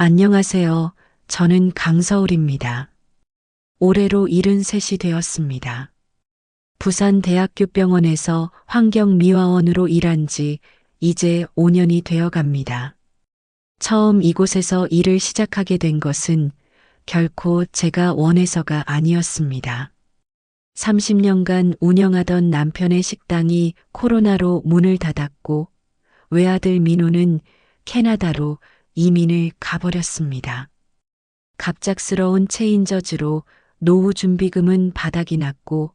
안녕하세요. 저는 강서울입니다. 올해로 73이 되었습니다. 부산대학교 병원에서 환경미화원으로 일한 지 이제 5년이 되어 갑니다. 처음 이곳에서 일을 시작하게 된 것은 결코 제가 원해서가 아니었습니다. 30년간 운영하던 남편의 식당이 코로나로 문을 닫았고 외아들 민호는 캐나다로 이민을 가버렸습니다. 갑작스러운 체인저즈로 노후 준비금은 바닥이 났고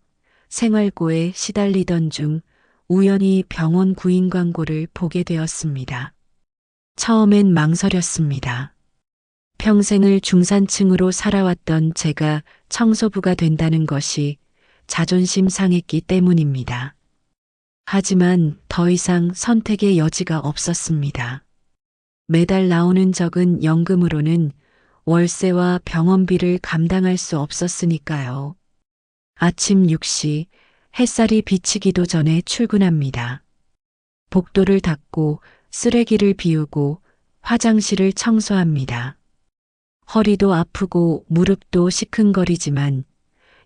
생활고에 시달리던 중 우연히 병원 구인 광고를 보게 되었습니다. 처음엔 망설였습니다. 평생을 중산층으로 살아왔던 제가 청소부가 된다는 것이 자존심 상했기 때문입니다. 하지만 더 이상 선택의 여지가 없었습니다. 매달 나오는 적은 연금으로는 월세와 병원비를 감당할 수 없었으니까요. 아침 6시 햇살이 비치기도 전에 출근합니다. 복도를 닦고 쓰레기를 비우고 화장실을 청소합니다. 허리도 아프고 무릎도 시큰거리지만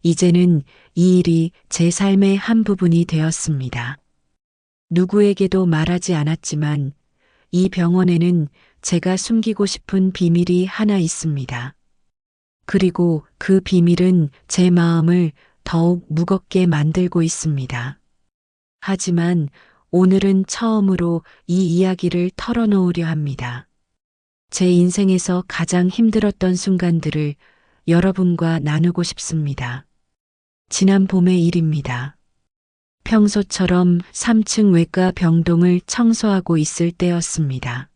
이제는 이 일이 제 삶의 한 부분이 되었습니다. 누구에게도 말하지 않았지만 이 병원에는 제가 숨기고 싶은 비밀이 하나 있습니다. 그리고 그 비밀은 제 마음을 더욱 무겁게 만들고 있습니다. 하지만 오늘은 처음으로 이 이야기를 털어놓으려 합니다. 제 인생에서 가장 힘들었던 순간들을 여러분과 나누고 싶습니다. 지난 봄의 일입니다. 평소처럼 3층 외과 병동을 청소하고 있을 때였습니다.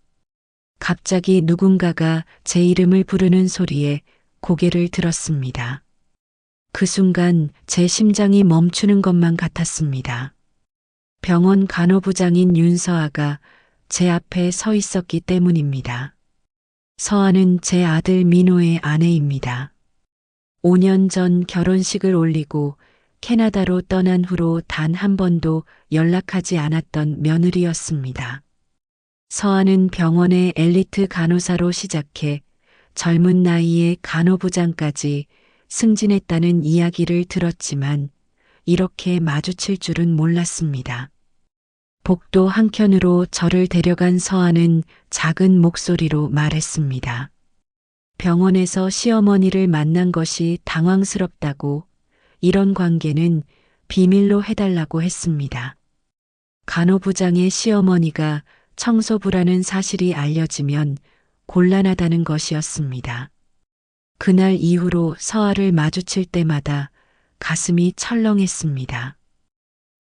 갑자기 누군가가 제 이름을 부르는 소리에 고개를 들었습니다. 그 순간 제 심장이 멈추는 것만 같았습니다. 병원 간호부장인 윤서아가 제 앞에 서 있었기 때문입니다. 서아는 제 아들 민호의 아내입니다. 5년 전 결혼식을 올리고 캐나다로 떠난 후로 단 한 번도 연락하지 않았던 며느리였습니다. 서아는 병원의 엘리트 간호사로 시작해 젊은 나이에 간호부장까지 승진했다는 이야기를 들었지만 이렇게 마주칠 줄은 몰랐습니다. 복도 한켠으로 저를 데려간 서아는 작은 목소리로 말했습니다. 병원에서 시어머니를 만난 것이 당황스럽다고 이런 관계는 비밀로 해달라고 했습니다. 간호부장의 시어머니가 청소부라는 사실이 알려지면 곤란하다는 것이었습니다. 그날 이후로 서아를 마주칠 때마다 가슴이 철렁했습니다.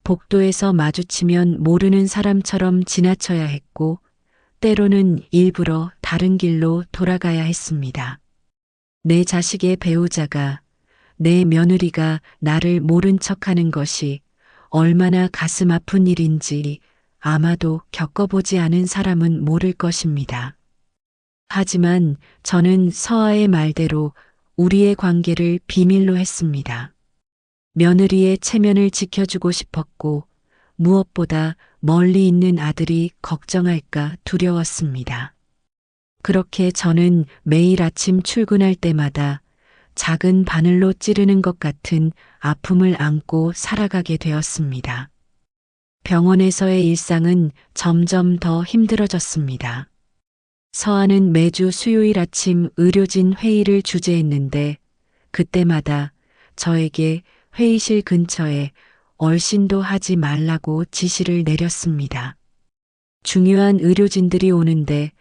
복도에서 마주치면 모르는 사람처럼 지나쳐야 했고 때로는 일부러 다른 길로 돌아가야 했습니다. 내 자식의 배우자가, 내 며느리가 나를 모른 척하는 것이 얼마나 가슴 아픈 일인지 아마도 겪어보지 않은 사람은 모를 것입니다. 하지만 저는 서아의 말대로 우리의 관계를 비밀로 했습니다. 며느리의 체면을 지켜주고 싶었고 무엇보다 멀리 있는 아들이 걱정할까 두려웠습니다. 그렇게 저는 매일 아침 출근할 때마다 작은 바늘로 찌르는 것 같은 아픔을 안고 살아가게 되었습니다. 병원에서의 일상은 점점 더 힘들어졌습니다. 서아는 매주 수요일 아침 의료진 회의를 주재했는데 그때마다 저에게 회의실 근처에 얼씬도 하지 말라고 지시를 내렸습니다. 중요한 의료진들이 오는데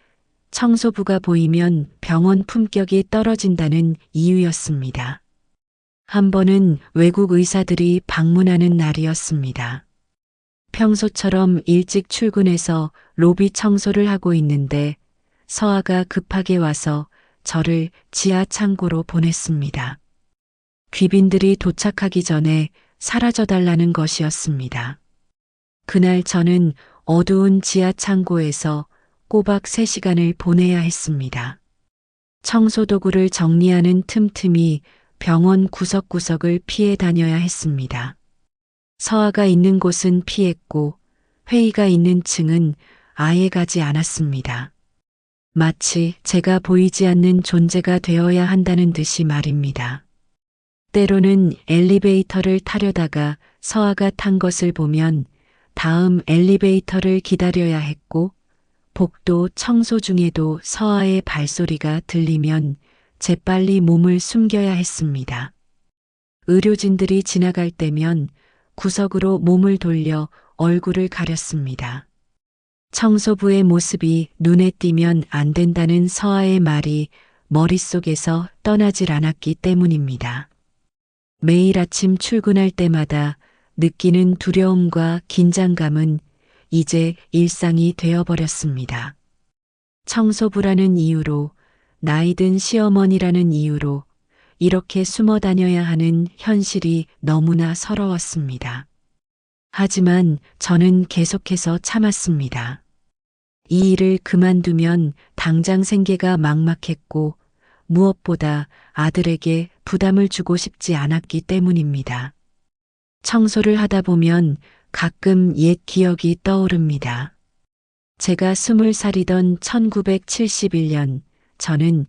청소부가 보이면 병원 품격이 떨어진다는 이유였습니다. 한 번은 외국 의사들이 방문하는 날이었습니다. 평소처럼 일찍 출근해서 로비 청소를 하고 있는데 서아가 급하게 와서 저를 지하 창고로 보냈습니다. 귀빈들이 도착하기 전에 사라져달라는 것이었습니다. 그날 저는 어두운 지하 창고에서 꼬박 3시간을 보내야 했습니다. 청소도구를 정리하는 틈틈이 병원 구석구석을 피해 다녀야 했습니다. 서아가 있는 곳은 피했고 회의가 있는 층은 아예 가지 않았습니다. 마치 제가 보이지 않는 존재가 되어야 한다는 듯이 말입니다. 때로는 엘리베이터를 타려다가 서아가 탄 것을 보면 다음 엘리베이터를 기다려야 했고, 복도 청소 중에도 서아의 발소리가 들리면 재빨리 몸을 숨겨야 했습니다. 의료진들이 지나갈 때면 구석으로 몸을 돌려 얼굴을 가렸습니다. 청소부의 모습이 눈에 띄면 안 된다는 서아의 말이 머릿속에서 떠나질 않았기 때문입니다. 매일 아침 출근할 때마다 느끼는 두려움과 긴장감은 이제 일상이 되어버렸습니다. 청소부라는 이유로, 나이든 시어머니라는 이유로 이렇게 숨어 다녀야 하는 현실이 너무나 서러웠습니다. 하지만 저는 계속해서 참았습니다. 이 일을 그만두면 당장 생계가 막막했고, 무엇보다 아들에게 부담을 주고 싶지 않았기 때문입니다. 청소를 하다 보면 가끔 옛 기억이 떠오릅니다. 제가 20살이던 1971년, 저는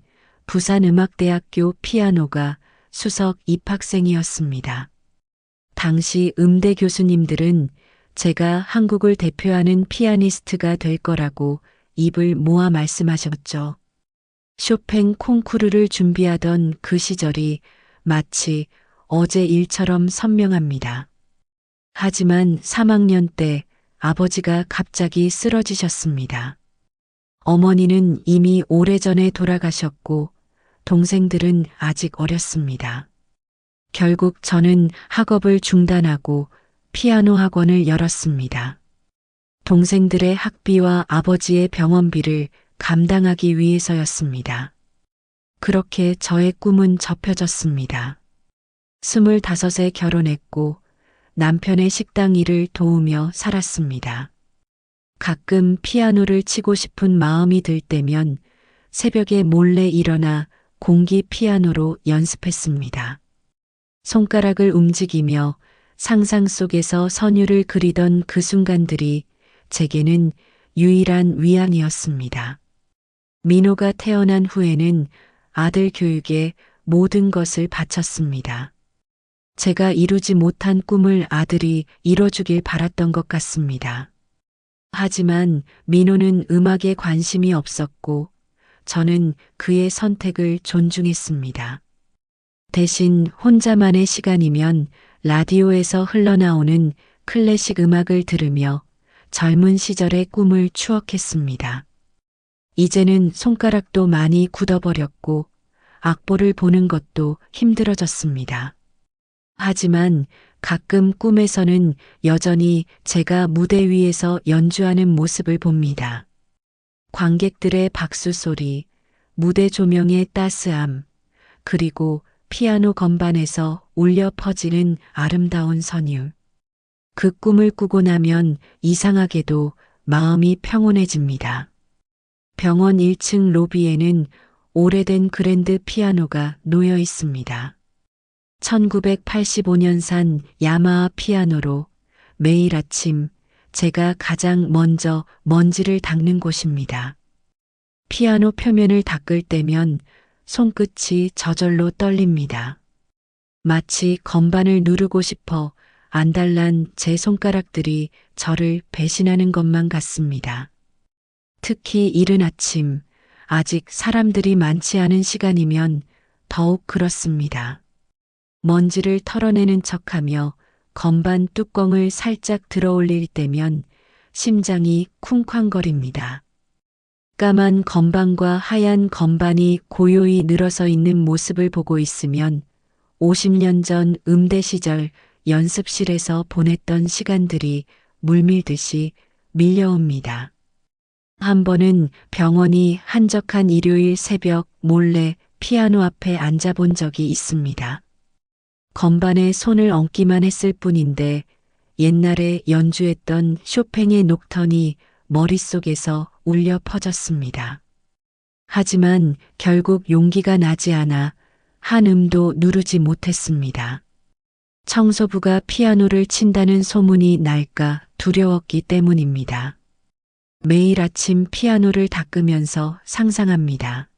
부산음악대학교 피아노가 수석 입학생이었습니다. 당시 음대 교수님들은 제가 한국을 대표하는 피아니스트가 될 거라고 입을 모아 말씀하셨죠. 쇼팽 콩쿠르를 준비하던 그 시절이 마치 어제 일처럼 선명합니다. 하지만 3학년 때 아버지가 갑자기 쓰러지셨습니다. 어머니는 이미 오래전에 돌아가셨고, 동생들은 아직 어렸습니다. 결국 저는 학업을 중단하고 피아노 학원을 열었습니다. 동생들의 학비와 아버지의 병원비를 감당하기 위해서였습니다. 그렇게 저의 꿈은 접혀졌습니다. 25에 결혼했고 남편의 식당 일을 도우며 살았습니다. 가끔 피아노를 치고 싶은 마음이 들 때면 새벽에 몰래 일어나 공기 피아노로 연습했습니다. 손가락을 움직이며 상상 속에서 선율을 그리던 그 순간들이 제게는 유일한 위안이었습니다. 민호가 태어난 후에는 아들 교육에 모든 것을 바쳤습니다. 제가 이루지 못한 꿈을 아들이 이뤄주길 바랐던 것 같습니다. 하지만 민호는 음악에 관심이 없었고 저는 그의 선택을 존중했습니다. 대신 혼자만의 시간이면 라디오에서 흘러나오는 클래식 음악을 들으며 젊은 시절의 꿈을 추억했습니다. 이제는 손가락도 많이 굳어버렸고 악보를 보는 것도 힘들어졌습니다. 하지만 가끔 꿈에서는 여전히 제가 무대 위에서 연주하는 모습을 봅니다. 관객들의 박수 소리, 무대 조명의 따스함, 그리고 피아노 건반에서 울려 퍼지는 아름다운 선율. 그 꿈을 꾸고 나면 이상하게도 마음이 평온해집니다. 병원 1층 로비에는 오래된 그랜드 피아노가 놓여 있습니다. 1985년산 야마하 피아노로 매일 아침 제가 가장 먼저 먼지를 닦는 곳입니다. 피아노 표면을 닦을 때면 손끝이 저절로 떨립니다. 마치 건반을 누르고 싶어 안달난 제 손가락들이 저를 배신하는 것만 같습니다. 특히 이른 아침, 아직 사람들이 많지 않은 시간이면 더욱 그렇습니다. 먼지를 털어내는 척하며 건반 뚜껑을 살짝 들어올릴 때면 심장이 쿵쾅거립니다. 까만 건반과 하얀 건반이 고요히 늘어서 있는 모습을 보고 있으면 50년 전 음대 시절 연습실에서 보냈던 시간들이 물밀듯이 밀려옵니다. 한 번은 병원이 한적한 일요일 새벽 몰래 피아노 앞에 앉아본 적이 있습니다. 건반에 손을 얹기만 했을 뿐인데 옛날에 연주했던 쇼팽의 녹턴이 머릿속에서 울려 퍼졌습니다. 하지만 결국 용기가 나지 않아 한 음도 누르지 못했습니다. 청소부가 피아노를 친다는 소문이 날까 두려웠기 때문입니다. 매일 아침 피아노를 닦으면서 상상합니다.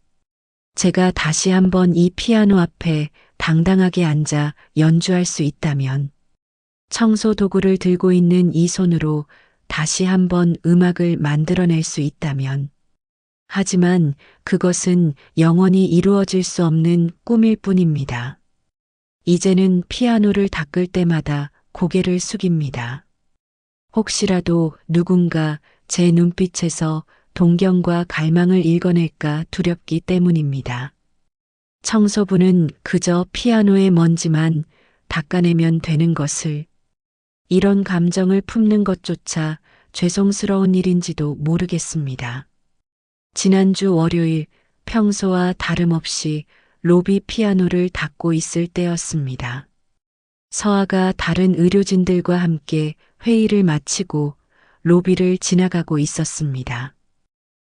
제가 다시 한번 이 피아노 앞에 당당하게 앉아 연주할 수 있다면, 청소 도구를 들고 있는 이 손으로 다시 한번 음악을 만들어낼 수 있다면, 하지만 그것은 영원히 이루어질 수 없는 꿈일 뿐입니다. 이제는 피아노를 닦을 때마다 고개를 숙입니다. 혹시라도 누군가 제 눈빛에서 동경과 갈망을 읽어낼까 두렵기 때문입니다. 청소부는 그저 피아노의 먼지만 닦아내면 되는 것을, 이런 감정을 품는 것조차 죄송스러운 일인지도 모르겠습니다. 지난주 월요일, 평소와 다름없이 로비 피아노를 닦고 있을 때였습니다. 서아가 다른 의료진들과 함께 회의를 마치고 로비를 지나가고 있었습니다.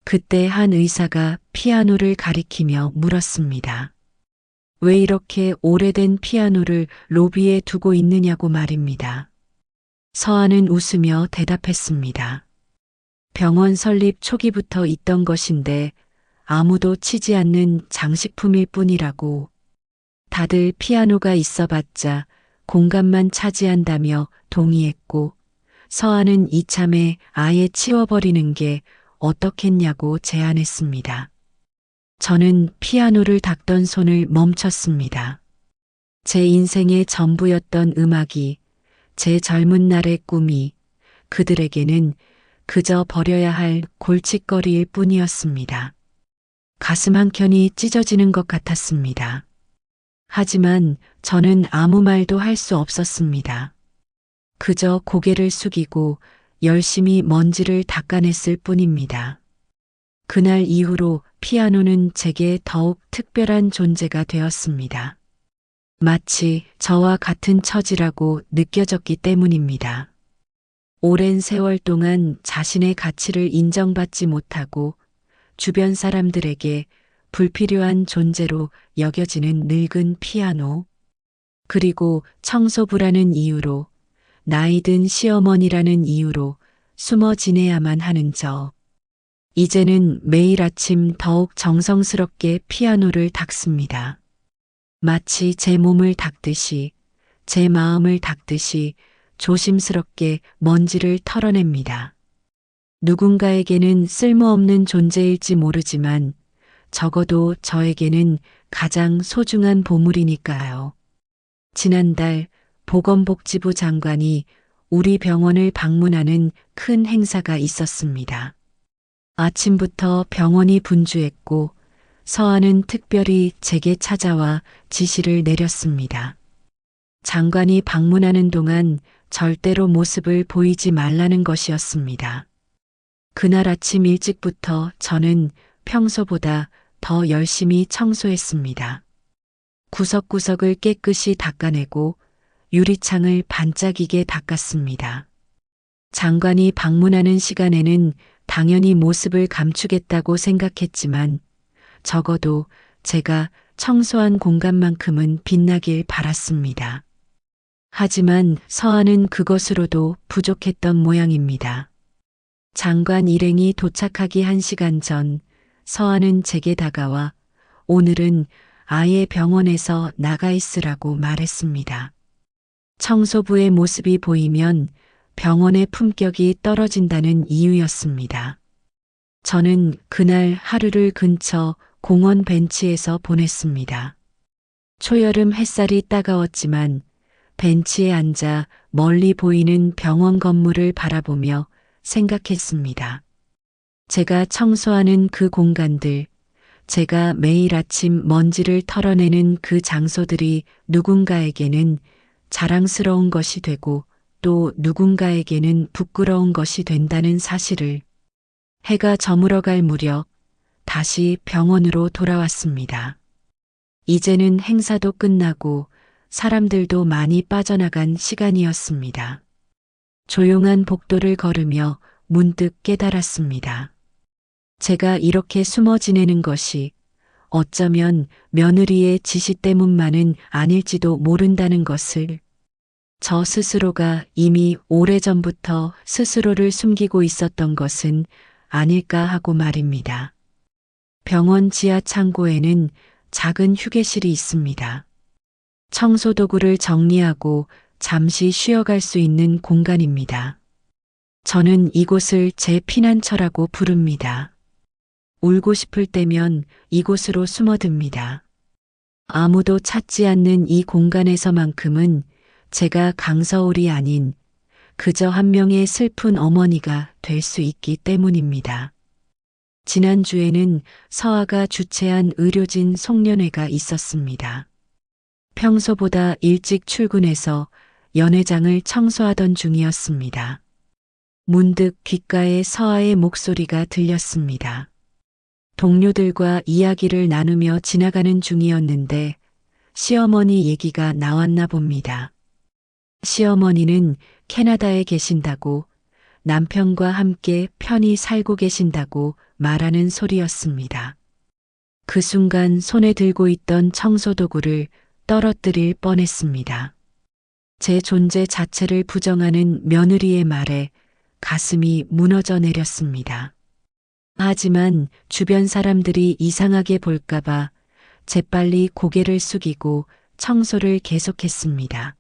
그때 한 의사가 피아노를 가리키며 물었습니다. 왜 이렇게 오래된 피아노를 로비에 두고 있느냐고 말입니다. 서아는 웃으며 대답했습니다. 병원 설립 초기부터 있던 것인데 아무도 치지 않는 장식품일 뿐이라고. 다들 피아노가 있어봤자 공간만 차지한다며 동의했고, 서아는 이참에 아예 치워버리는 게 어떻겠냐고 제안했습니다. 저는 피아노를 닦던 손을 멈췄습니다. 제 인생의 전부였던 음악이, 제 젊은 날의 꿈이 그들에게는 그저 버려야 할 골칫거리일 뿐이었습니다. 가슴 한켠이 찢어지는 것 같았습니다. 하지만 저는 아무 말도 할 수 없었습니다. 그저 고개를 숙이고 열심히 먼지를 닦아냈을 뿐입니다. 그날 이후로 피아노는 제게 더욱 특별한 존재가 되었습니다. 마치 저와 같은 처지라고 느껴졌기 때문입니다. 오랜 세월 동안 자신의 가치를 인정받지 못하고 주변 사람들에게 불필요한 존재로 여겨지는 늙은 피아노, 그리고 청소부라는 이유로, 나이든 시어머니라는 이유로 숨어 지내야만 하는 저. 이제는 매일 아침 더욱 정성스럽게 피아노를 닦습니다. 마치 제 몸을 닦듯이, 제 마음을 닦듯이 조심스럽게 먼지를 털어냅니다. 누군가에게는 쓸모없는 존재일지 모르지만 적어도 저에게는 가장 소중한 보물이니까요. 지난달 보건복지부 장관이 우리 병원을 방문하는 큰 행사가 있었습니다. 아침부터 병원이 분주했고 서아는 특별히 제게 찾아와 지시를 내렸습니다. 장관이 방문하는 동안 절대로 모습을 보이지 말라는 것이었습니다. 그날 아침 일찍부터 저는 평소보다 더 열심히 청소했습니다. 구석구석을 깨끗이 닦아내고 유리창을 반짝이게 닦았습니다. 장관이 방문하는 시간에는 당연히 모습을 감추겠다고 생각했지만 적어도 제가 청소한 공간만큼은 빛나길 바랐습니다. 하지만 서아는 그것으로도 부족했던 모양입니다. 장관 일행이 도착하기 1시간 전 서아는 제게 다가와 오늘은 아예 병원에서 나가 있으라고 말했습니다. 청소부의 모습이 보이면 병원의 품격이 떨어진다는 이유였습니다. 저는 그날 하루를 근처 공원 벤치에서 보냈습니다. 초여름 햇살이 따가웠지만 벤치에 앉아 멀리 보이는 병원 건물을 바라보며 생각했습니다. 제가 청소하는 그 공간들, 제가 매일 아침 먼지를 털어내는 그 장소들이 누군가에게는 자랑스러운 것이 되고 또 누군가에게는 부끄러운 것이 된다는 사실을. 해가 저물어갈 무렵 다시 병원으로 돌아왔습니다. 이제는 행사도 끝나고 사람들도 많이 빠져나간 시간이었습니다. 조용한 복도를 걸으며 문득 깨달았습니다. 제가 이렇게 숨어 지내는 것이 어쩌면 며느리의 지시 때문만은 아닐지도 모른다는 것을. 저 스스로가 이미 오래전부터 스스로를 숨기고 있었던 것은 아닐까 하고 말입니다. 병원 지하 창고에는 작은 휴게실이 있습니다. 청소도구를 정리하고 잠시 쉬어갈 수 있는 공간입니다. 저는 이곳을 제 피난처라고 부릅니다. 울고 싶을 때면 이곳으로 숨어듭니다. 아무도 찾지 않는 이 공간에서만큼은 제가 강서울이 아닌 그저 한 명의 슬픈 어머니가 될 수 있기 때문입니다. 지난주에는 서아가 주최한 의료진 송년회가 있었습니다. 평소보다 일찍 출근해서 연회장을 청소하던 중이었습니다. 문득 귓가에 서아의 목소리가 들렸습니다. 동료들과 이야기를 나누며 지나가는 중이었는데 시어머니 얘기가 나왔나 봅니다. 시어머니는 캐나다에 계신다고, 남편과 함께 편히 살고 계신다고 말하는 소리였습니다. 그 순간 손에 들고 있던 청소도구를 떨어뜨릴 뻔했습니다. 제 존재 자체를 부정하는 며느리의 말에 가슴이 무너져 내렸습니다. 하지만 주변 사람들이 이상하게 볼까봐 재빨리 고개를 숙이고 청소를 계속했습니다.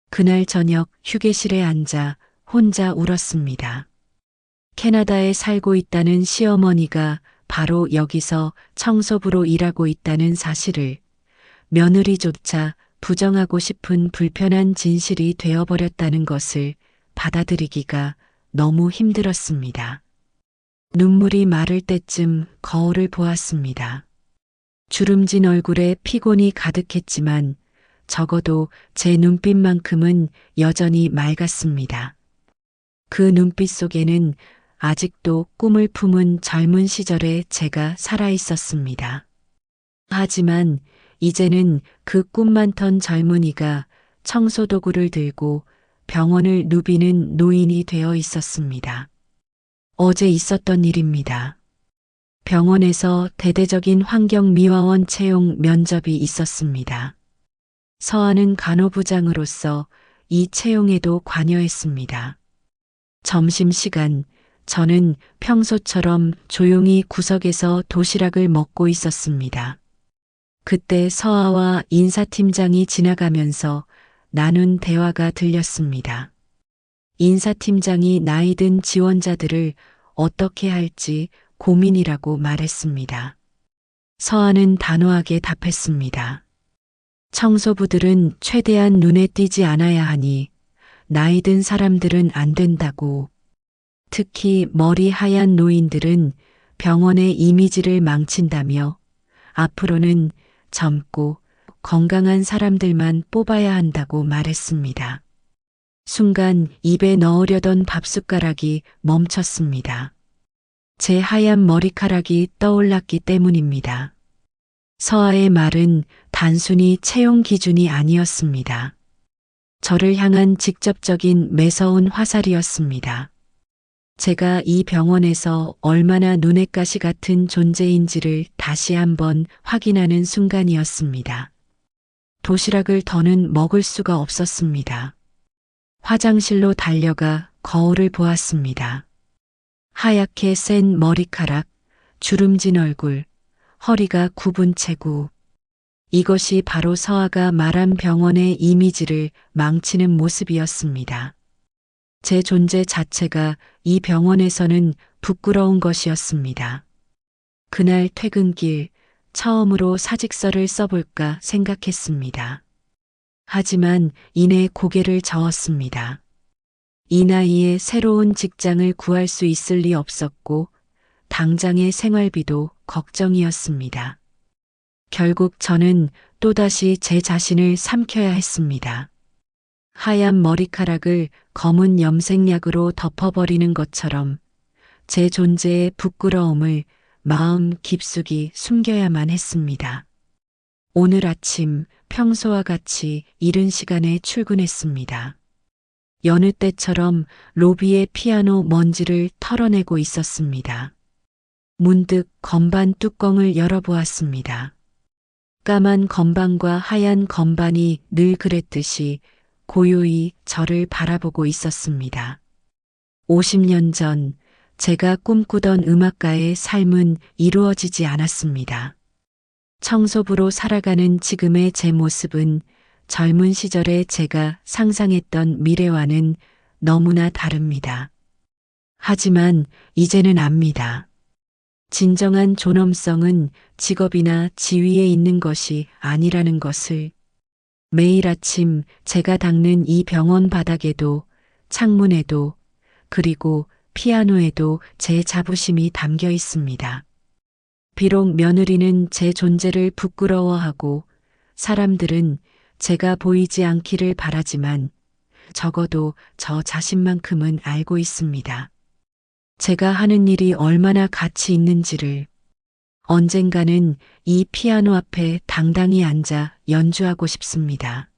그날 저녁 휴게실에 앉아 혼자 울었습니다. 캐나다에 살고 있다는 시어머니가 바로 여기서 청소부로 일하고 있다는 사실을 며느리조차 부정하고 싶은 불편한 진실이 되어버렸다는 것을 받아들이기가 너무 힘들었습니다. 눈물이 마를 때쯤 거울을 보았습니다. 주름진 얼굴에 피곤이 가득했지만 적어도 제 눈빛만큼은 여전히 맑았습니다. 그 눈빛 속에는 아직도 꿈을 품은 젊은 시절의 제가 살아있었습니다. 하지만 이제는 그 꿈 많던 젊은이가 청소도구를 들고 병원을 누비는 노인이 되어 있었습니다. 어제 있었던 일입니다. 병원에서 대대적인 환경미화원 채용 면접이 있었습니다. 서아는 간호부장으로서 이 채용에도 관여했습니다. 점심시간, 저는 평소처럼 조용히 구석에서 도시락을 먹고 있었습니다. 그때 서아와 인사팀장이 지나가면서 나눈 대화가 들렸습니다. 인사팀장이 나이 든 지원자들을 어떻게 할지 고민이라고 말했습니다. 서아는 단호하게 답했습니다. 청소부들은 최대한 눈에 띄지 않아야 하니 나이 든 사람들은 안 된다고. 특히 머리 하얀 노인들은 병원의 이미지를 망친다며 앞으로는 젊고 건강한 사람들만 뽑아야 한다고 말했습니다. 순간 입에 넣으려던 밥숟가락이 멈췄습니다. 제 하얀 머리카락이 떠올랐기 때문입니다. 서아의 말은 단순히 채용 기준이 아니었습니다. 저를 향한 직접적인 매서운 화살이었습니다. 제가 이 병원에서 얼마나 눈엣 가시 같은 존재인지를 다시 한번 확인하는 순간이었습니다. 도시락을 더는 먹을 수가 없었습니다. 화장실로 달려가 거울을 보았습니다. 하얗게 센 머리카락, 주름진 얼굴, 허리가 굽은 채구. 이것이 바로 서아가 말한 병원의 이미지를 망치는 모습이었습니다. 제 존재 자체가 이 병원에서는 부끄러운 것이었습니다. 그날 퇴근길 처음으로 사직서를 써볼까 생각했습니다. 하지만 이내 고개를 저었습니다. 이 나이에 새로운 직장을 구할 수 있을 리 없었고 당장의 생활비도 걱정이었습니다. 결국 저는 또다시 제 자신을 삼켜야 했습니다. 하얀 머리카락을 검은 염색약으로 덮어버리는 것처럼 제 존재의 부끄러움을 마음 깊숙이 숨겨야만 했습니다. 오늘 아침 평소와 같이 이른 시간에 출근했습니다. 여느 때처럼 로비의 피아노 먼지를 털어내고 있었습니다. 문득 건반 뚜껑을 열어보았습니다. 까만 건반과 하얀 건반이 늘 그랬듯이 고요히 저를 바라보고 있었습니다. 50년 전 제가 꿈꾸던 음악가의 삶은 이루어지지 않았습니다. 청소부로 살아가는 지금의 제 모습은 젊은 시절에 제가 상상했던 미래와는 너무나 다릅니다. 하지만 이제는 압니다. 진정한 존엄성은 직업이나 지위에 있는 것이 아니라는 것을. 매일 아침 제가 닦는 이 병원 바닥에도, 창문에도, 그리고 피아노에도 제 자부심이 담겨 있습니다. 비록 며느리는 제 존재를 부끄러워하고 사람들은 제가 보이지 않기를 바라지만 적어도 저 자신만큼은 알고 있습니다. 제가 하는 일이 얼마나 가치 있는지를. 언젠가는 이 피아노 앞에 당당히 앉아 연주하고 싶습니다.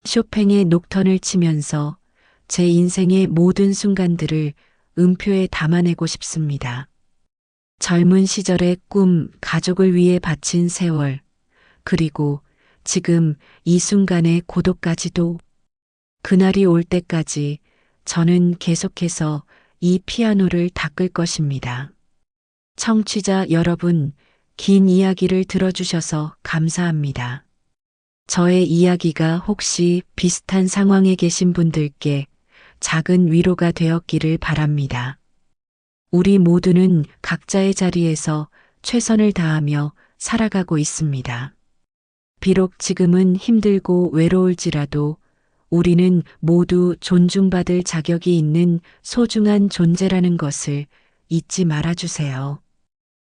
쇼팽의 녹턴을 치면서 제 인생의 모든 순간들을 음표에 담아내고 싶습니다. 젊은 시절의 꿈, 가족을 위해 바친 세월, 그리고 지금 이 순간의 고독까지도. 그날이 올 때까지 저는 계속해서 이 피아노를 닦을 것입니다. 청취자 여러분, 긴 이야기를 들어주셔서 감사합니다. 저의 이야기가 혹시 비슷한 상황에 계신 분들께 작은 위로가 되었기를 바랍니다. 우리 모두는 각자의 자리에서 최선을 다하며 살아가고 있습니다. 비록 지금은 힘들고 외로울지라도 우리는 모두 존중받을 자격이 있는 소중한 존재라는 것을 잊지 말아주세요.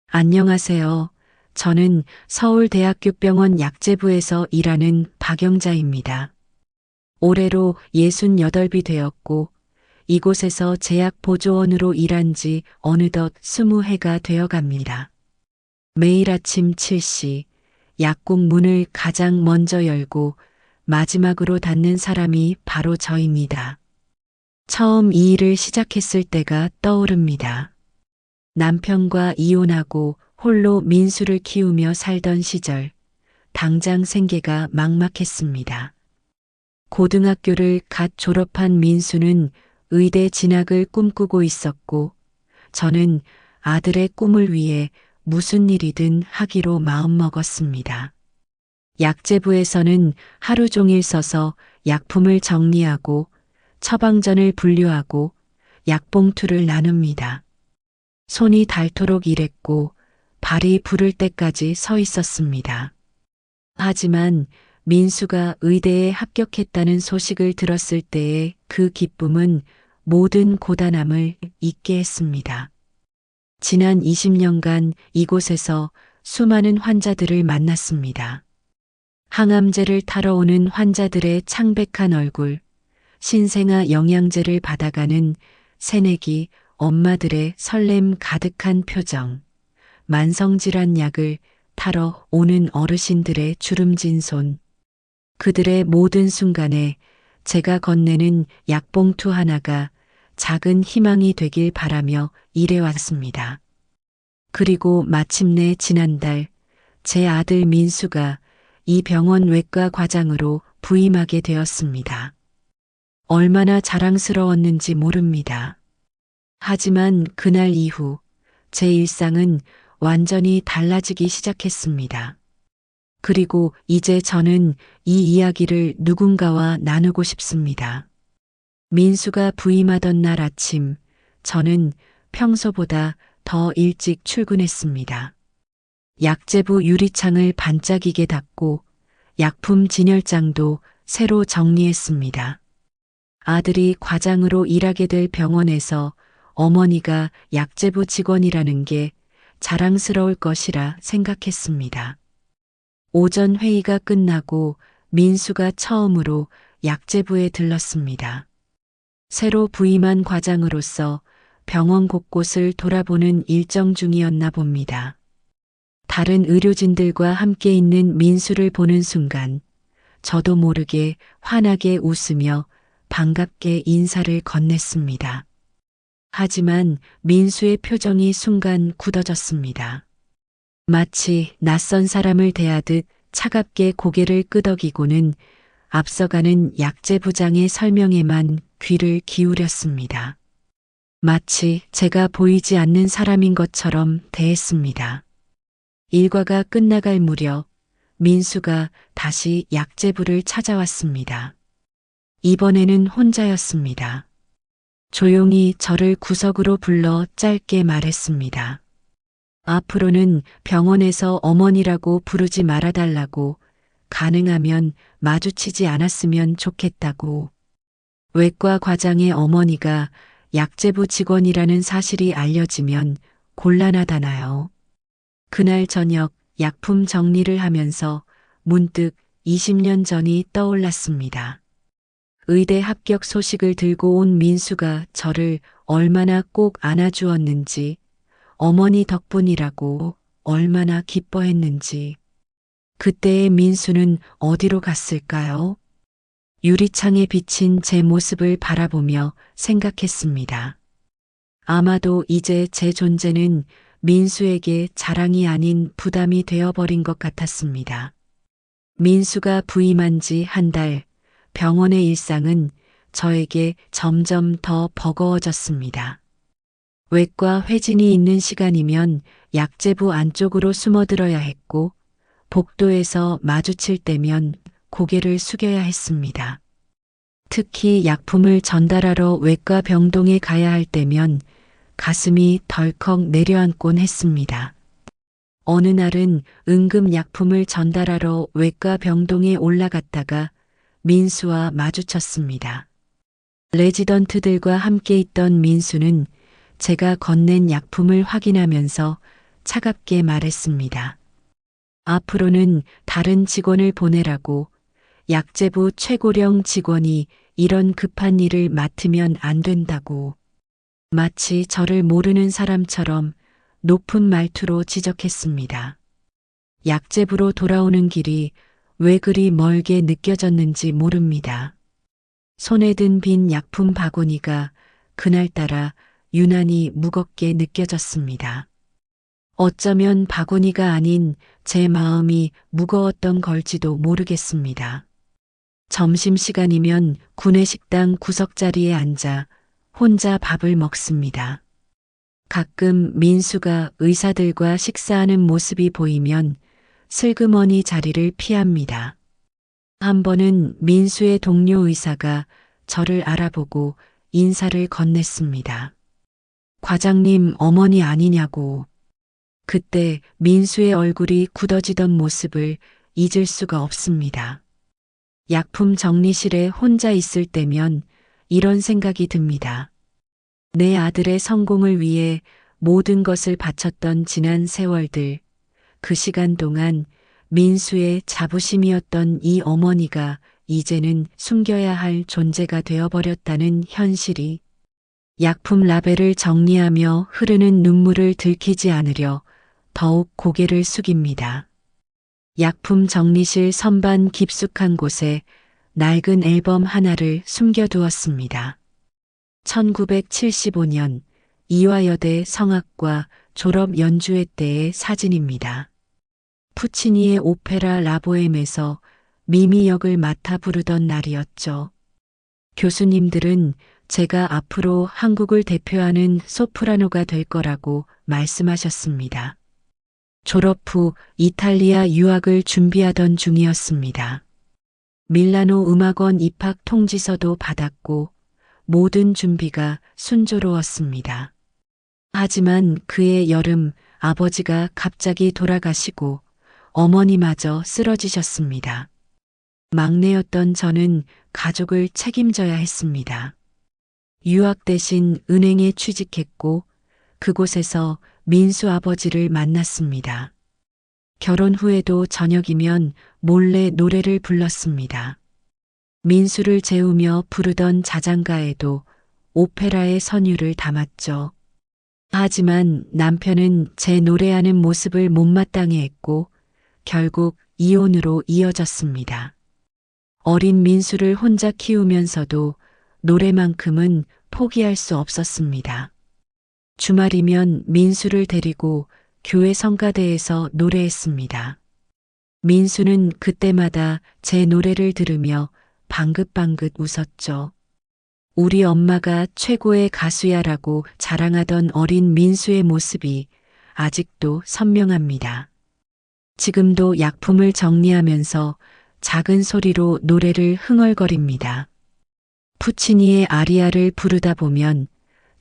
안녕하세요. 저는 서울대학교병원 약제부에서 일하는 박영자입니다. 올해로 68이 되었고 이곳에서 제약보조원으로 일한 지 어느덧 20해가 되어갑니다. 매일 아침 7시 약국 문을 가장 먼저 열고 마지막으로 닫는 사람이 바로 저입니다. 처음 이 일을 시작했을 때가 떠오릅니다. 남편과 이혼하고 홀로 민수를 키우며 살던 시절, 당장 생계가 막막했습니다. 고등학교를 갓 졸업한 민수는 의대 진학을 꿈꾸고 있었고, 저는 아들의 꿈을 위해 무슨 일이든 하기로 마음먹었습니다. 약제부에서는 하루 종일 서서 약품을 정리하고 처방전을 분류하고 약봉투를 나눕니다. 손이 닳도록 일했고 발이 부를 때까지 서 있었습니다. 하지만 민수가 의대에 합격했다는 소식을 들었을 때의 그 기쁨은 모든 고단함을 잊게 했습니다. 지난 20년간 이곳에서 수많은 환자들을 만났습니다. 항암제를 타러 오는 환자들의 창백한 얼굴, 신생아 영양제를 받아가는 새내기 엄마들의 설렘 가득한 표정, 만성질환 약을 타러 오는 어르신들의 주름진 손, 그들의 모든 순간에 제가 건네는 약봉투 하나가 작은 희망이 되길 바라며 일해왔습니다. 그리고 마침내 지난달 제 아들 민수가 이 병원 외과 과장으로 부임하게 되었습니다. 얼마나 자랑스러웠는지 모릅니다. 하지만 그날 이후 제 일상은 완전히 달라지기 시작했습니다. 그리고 이제 저는 이 이야기를 누군가와 나누고 싶습니다. 민수가 부임하던 날 아침, 저는 평소보다 더 일찍 출근했습니다. 약제부 유리창을 반짝이게 닫고 약품 진열장도 새로 정리했습니다. 아들이 과장으로 일하게 될 병원에서 어머니가 약제부 직원이라는 게 자랑스러울 것이라 생각했습니다. 오전 회의가 끝나고 민수가 처음으로 약제부에 들렀습니다. 새로 부임한 과장으로서 병원 곳곳을 돌아보는 일정 중이었나 봅니다. 다른 의료진들과 함께 있는 민수를 보는 순간 저도 모르게 환하게 웃으며 반갑게 인사를 건넸습니다. 하지만 민수의 표정이 순간 굳어졌습니다. 마치 낯선 사람을 대하듯 차갑게 고개를 끄덕이고는 앞서가는 약제부장의 설명에만 귀를 기울였습니다. 마치 제가 보이지 않는 사람인 것처럼 대했습니다. 일과가 끝나갈 무렵 민수가 다시 약재부를 찾아왔습니다. 이번에는 혼자였습니다. 조용히 저를 구석으로 불러 짧게 말했습니다. 앞으로는 병원에서 어머니라고 부르지 말아달라고, 가능하면 마주치지 않았으면 좋겠다고. 외과 과장의 어머니가 약재부 직원이라는 사실이 알려지면 곤란하다나요. 그날 저녁 약품 정리를 하면서 문득 20년 전이 떠올랐습니다. 의대 합격 소식을 들고 온 민수가 저를 얼마나 꼭 안아주었는지, 어머니 덕분이라고 얼마나 기뻐했는지. 그때의 민수는 어디로 갔을까요? 유리창에 비친 제 모습을 바라보며 생각했습니다. 아마도 이제 제 존재는 민수에게 자랑이 아닌 부담이 되어버린 것 같았습니다. 민수가 부임한 지 한 달, 병원의 일상은 저에게 점점 더 버거워졌습니다. 외과 회진이 있는 시간이면 약재부 안쪽으로 숨어들어야 했고, 복도에서 마주칠 때면 고개를 숙여야 했습니다. 특히 약품을 전달하러 외과 병동에 가야 할 때면 가슴이 덜컥 내려앉곤 했습니다. 어느 날은 응급 약품을 전달하러 외과 병동에 올라갔다가 민수와 마주쳤습니다. 레지던트들과 함께 있던 민수는 제가 건넨 약품을 확인하면서 차갑게 말했습니다. 앞으로는 다른 직원을 보내라고, 약재부 최고령 직원이 이런 급한 일을 맡으면 안 된다고. 마치 저를 모르는 사람처럼 높은 말투로 지적했습니다. 약재부로 돌아오는 길이 왜 그리 멀게 느껴졌는지 모릅니다. 손에 든 빈 약품 바구니가 그날따라 유난히 무겁게 느껴졌습니다. 어쩌면 바구니가 아닌 제 마음이 무거웠던 걸지도 모르겠습니다. 점심시간이면 구내식당 구석자리에 앉아 혼자 밥을 먹습니다. 가끔 민수가 의사들과 식사하는 모습이 보이면 슬그머니 자리를 피합니다. 한 번은 민수의 동료 의사가 저를 알아보고 인사를 건넸습니다. 과장님 어머니 아니냐고. 그때 민수의 얼굴이 굳어지던 모습을 잊을 수가 없습니다. 약품 정리실에 혼자 있을 때면 이런 생각이 듭니다. 내 아들의 성공을 위해 모든 것을 바쳤던 지난 세월들, 그 시간 동안 민수의 자부심이었던 이 어머니가 이제는 숨겨야 할 존재가 되어버렸다는 현실이, 약품 라벨을 정리하며 흐르는 눈물을 들키지 않으려 더욱 고개를 숙입니다. 약품 정리실 선반 깊숙한 곳에 낡은 앨범 하나를 숨겨두었습니다. 1975년 이화여대 성악과 졸업 연주회 때의 사진입니다. 푸치니의 오페라 라보엠에서 미미 역을 맡아 부르던 날이었죠. 교수님들은 제가 앞으로 한국을 대표하는 소프라노가 될 거라고 말씀하셨습니다. 졸업 후 이탈리아 유학을 준비하던 중이었습니다. 밀라노 음악원 입학 통지서도 받았고 모든 준비가 순조로웠습니다. 하지만 그해 여름 아버지가 갑자기 돌아가시고 어머니마저 쓰러지셨습니다. 막내였던 저는 가족을 책임져야 했습니다. 유학 대신 은행에 취직했고 그곳에서 민수 아버지를 만났습니다. 결혼 후에도 저녁이면 몰래 노래를 불렀습니다. 민수를 재우며 부르던 자장가에도 오페라의 선율을 담았죠. 하지만 남편은 제 노래하는 모습을 못마땅해 했고 결국 이혼으로 이어졌습니다. 어린 민수를 혼자 키우면서도 노래만큼은 포기할 수 없었습니다. 주말이면 민수를 데리고 교회 성가대에서 노래했습니다. 민수는 그때마다 제 노래를 들으며 방긋방긋 웃었죠. 우리 엄마가 최고의 가수야라고 자랑하던 어린 민수의 모습이 아직도 선명합니다. 지금도 약품을 정리하면서 작은 소리로 노래를 흥얼거립니다. 푸치니의 아리아를 부르다 보면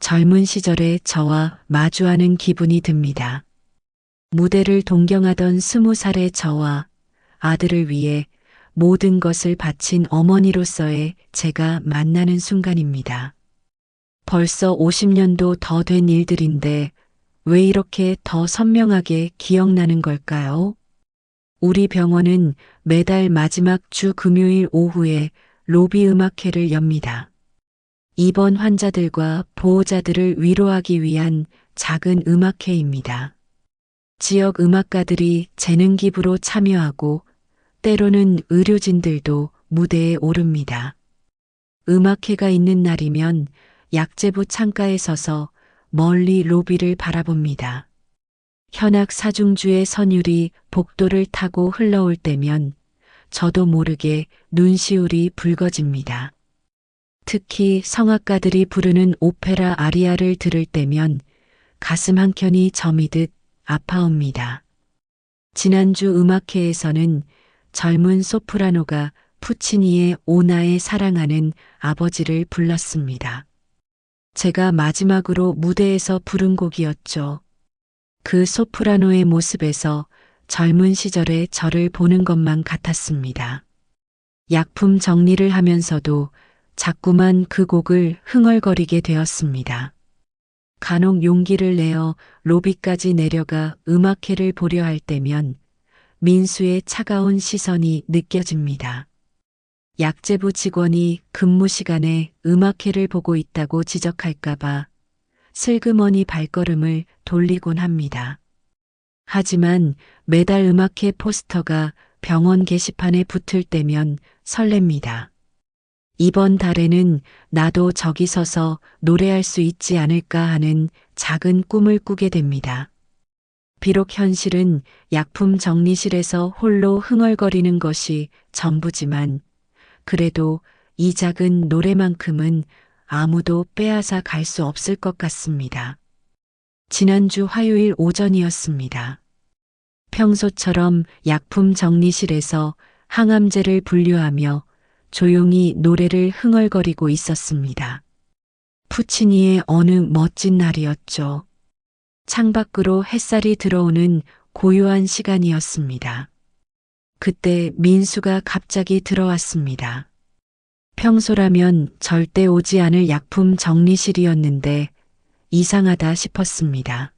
젊은 시절의 저와 마주하는 기분이 듭니다. 무대를 동경하던 20살의 저와 아들을 위해 모든 것을 바친 어머니로서의 제가 만나는 순간입니다. 벌써 50년도 더 된 일들인데 왜 이렇게 더 선명하게 기억나는 걸까요? 우리 병원은 매달 마지막 주 금요일 오후에 로비 음악회를 엽니다. 입원 환자들과 보호자들을 위로하기 위한 작은 음악회입니다. 지역 음악가들이 재능 기부로 참여하고 때로는 의료진들도 무대에 오릅니다. 음악회가 있는 날이면 약재부 창가에 서서 멀리 로비를 바라봅니다. 현악 사중주의 선율이 복도를 타고 흘러올 때면 저도 모르게 눈시울이 붉어집니다. 특히 성악가들이 부르는 오페라 아리아를 들을 때면 가슴 한켠이 저미듯 아파옵니다. 지난주 음악회에서는 젊은 소프라노가 푸치니의 오나의 사랑하는 아버지를 불렀습니다. 제가 마지막으로 무대에서 부른 곡이었죠. 그 소프라노의 모습에서 젊은 시절의 저를 보는 것만 같았습니다. 약품 정리를 하면서도 자꾸만 그 곡을 흥얼거리게 되었습니다. 간혹 용기를 내어 로비까지 내려가 음악회를 보려 할 때면 민수의 차가운 시선이 느껴집니다. 약재부 직원이 근무 시간에 음악회를 보고 있다고 지적할까봐 슬그머니 발걸음을 돌리곤 합니다. 하지만 매달 음악회 포스터가 병원 게시판에 붙을 때면 설렙니다. 이번 달에는 나도 저기 서서 노래할 수 있지 않을까 하는 작은 꿈을 꾸게 됩니다. 비록 현실은 약품 정리실에서 홀로 흥얼거리는 것이 전부지만 그래도 이 작은 노래만큼은 아무도 빼앗아 갈 수 없을 것 같습니다. 지난주 화요일 오전이었습니다. 평소처럼 약품 정리실에서 항암제를 분류하며 조용히 노래를 흥얼거리고 있었습니다. 푸치니의 어느 멋진 날이었죠. 창밖으로 햇살이 들어오는 고요한 시간이었습니다. 그때 민수가 갑자기 들어왔습니다. 평소라면 절대 오지 않을 약품 정리실이었는데 이상하다 싶었습니다.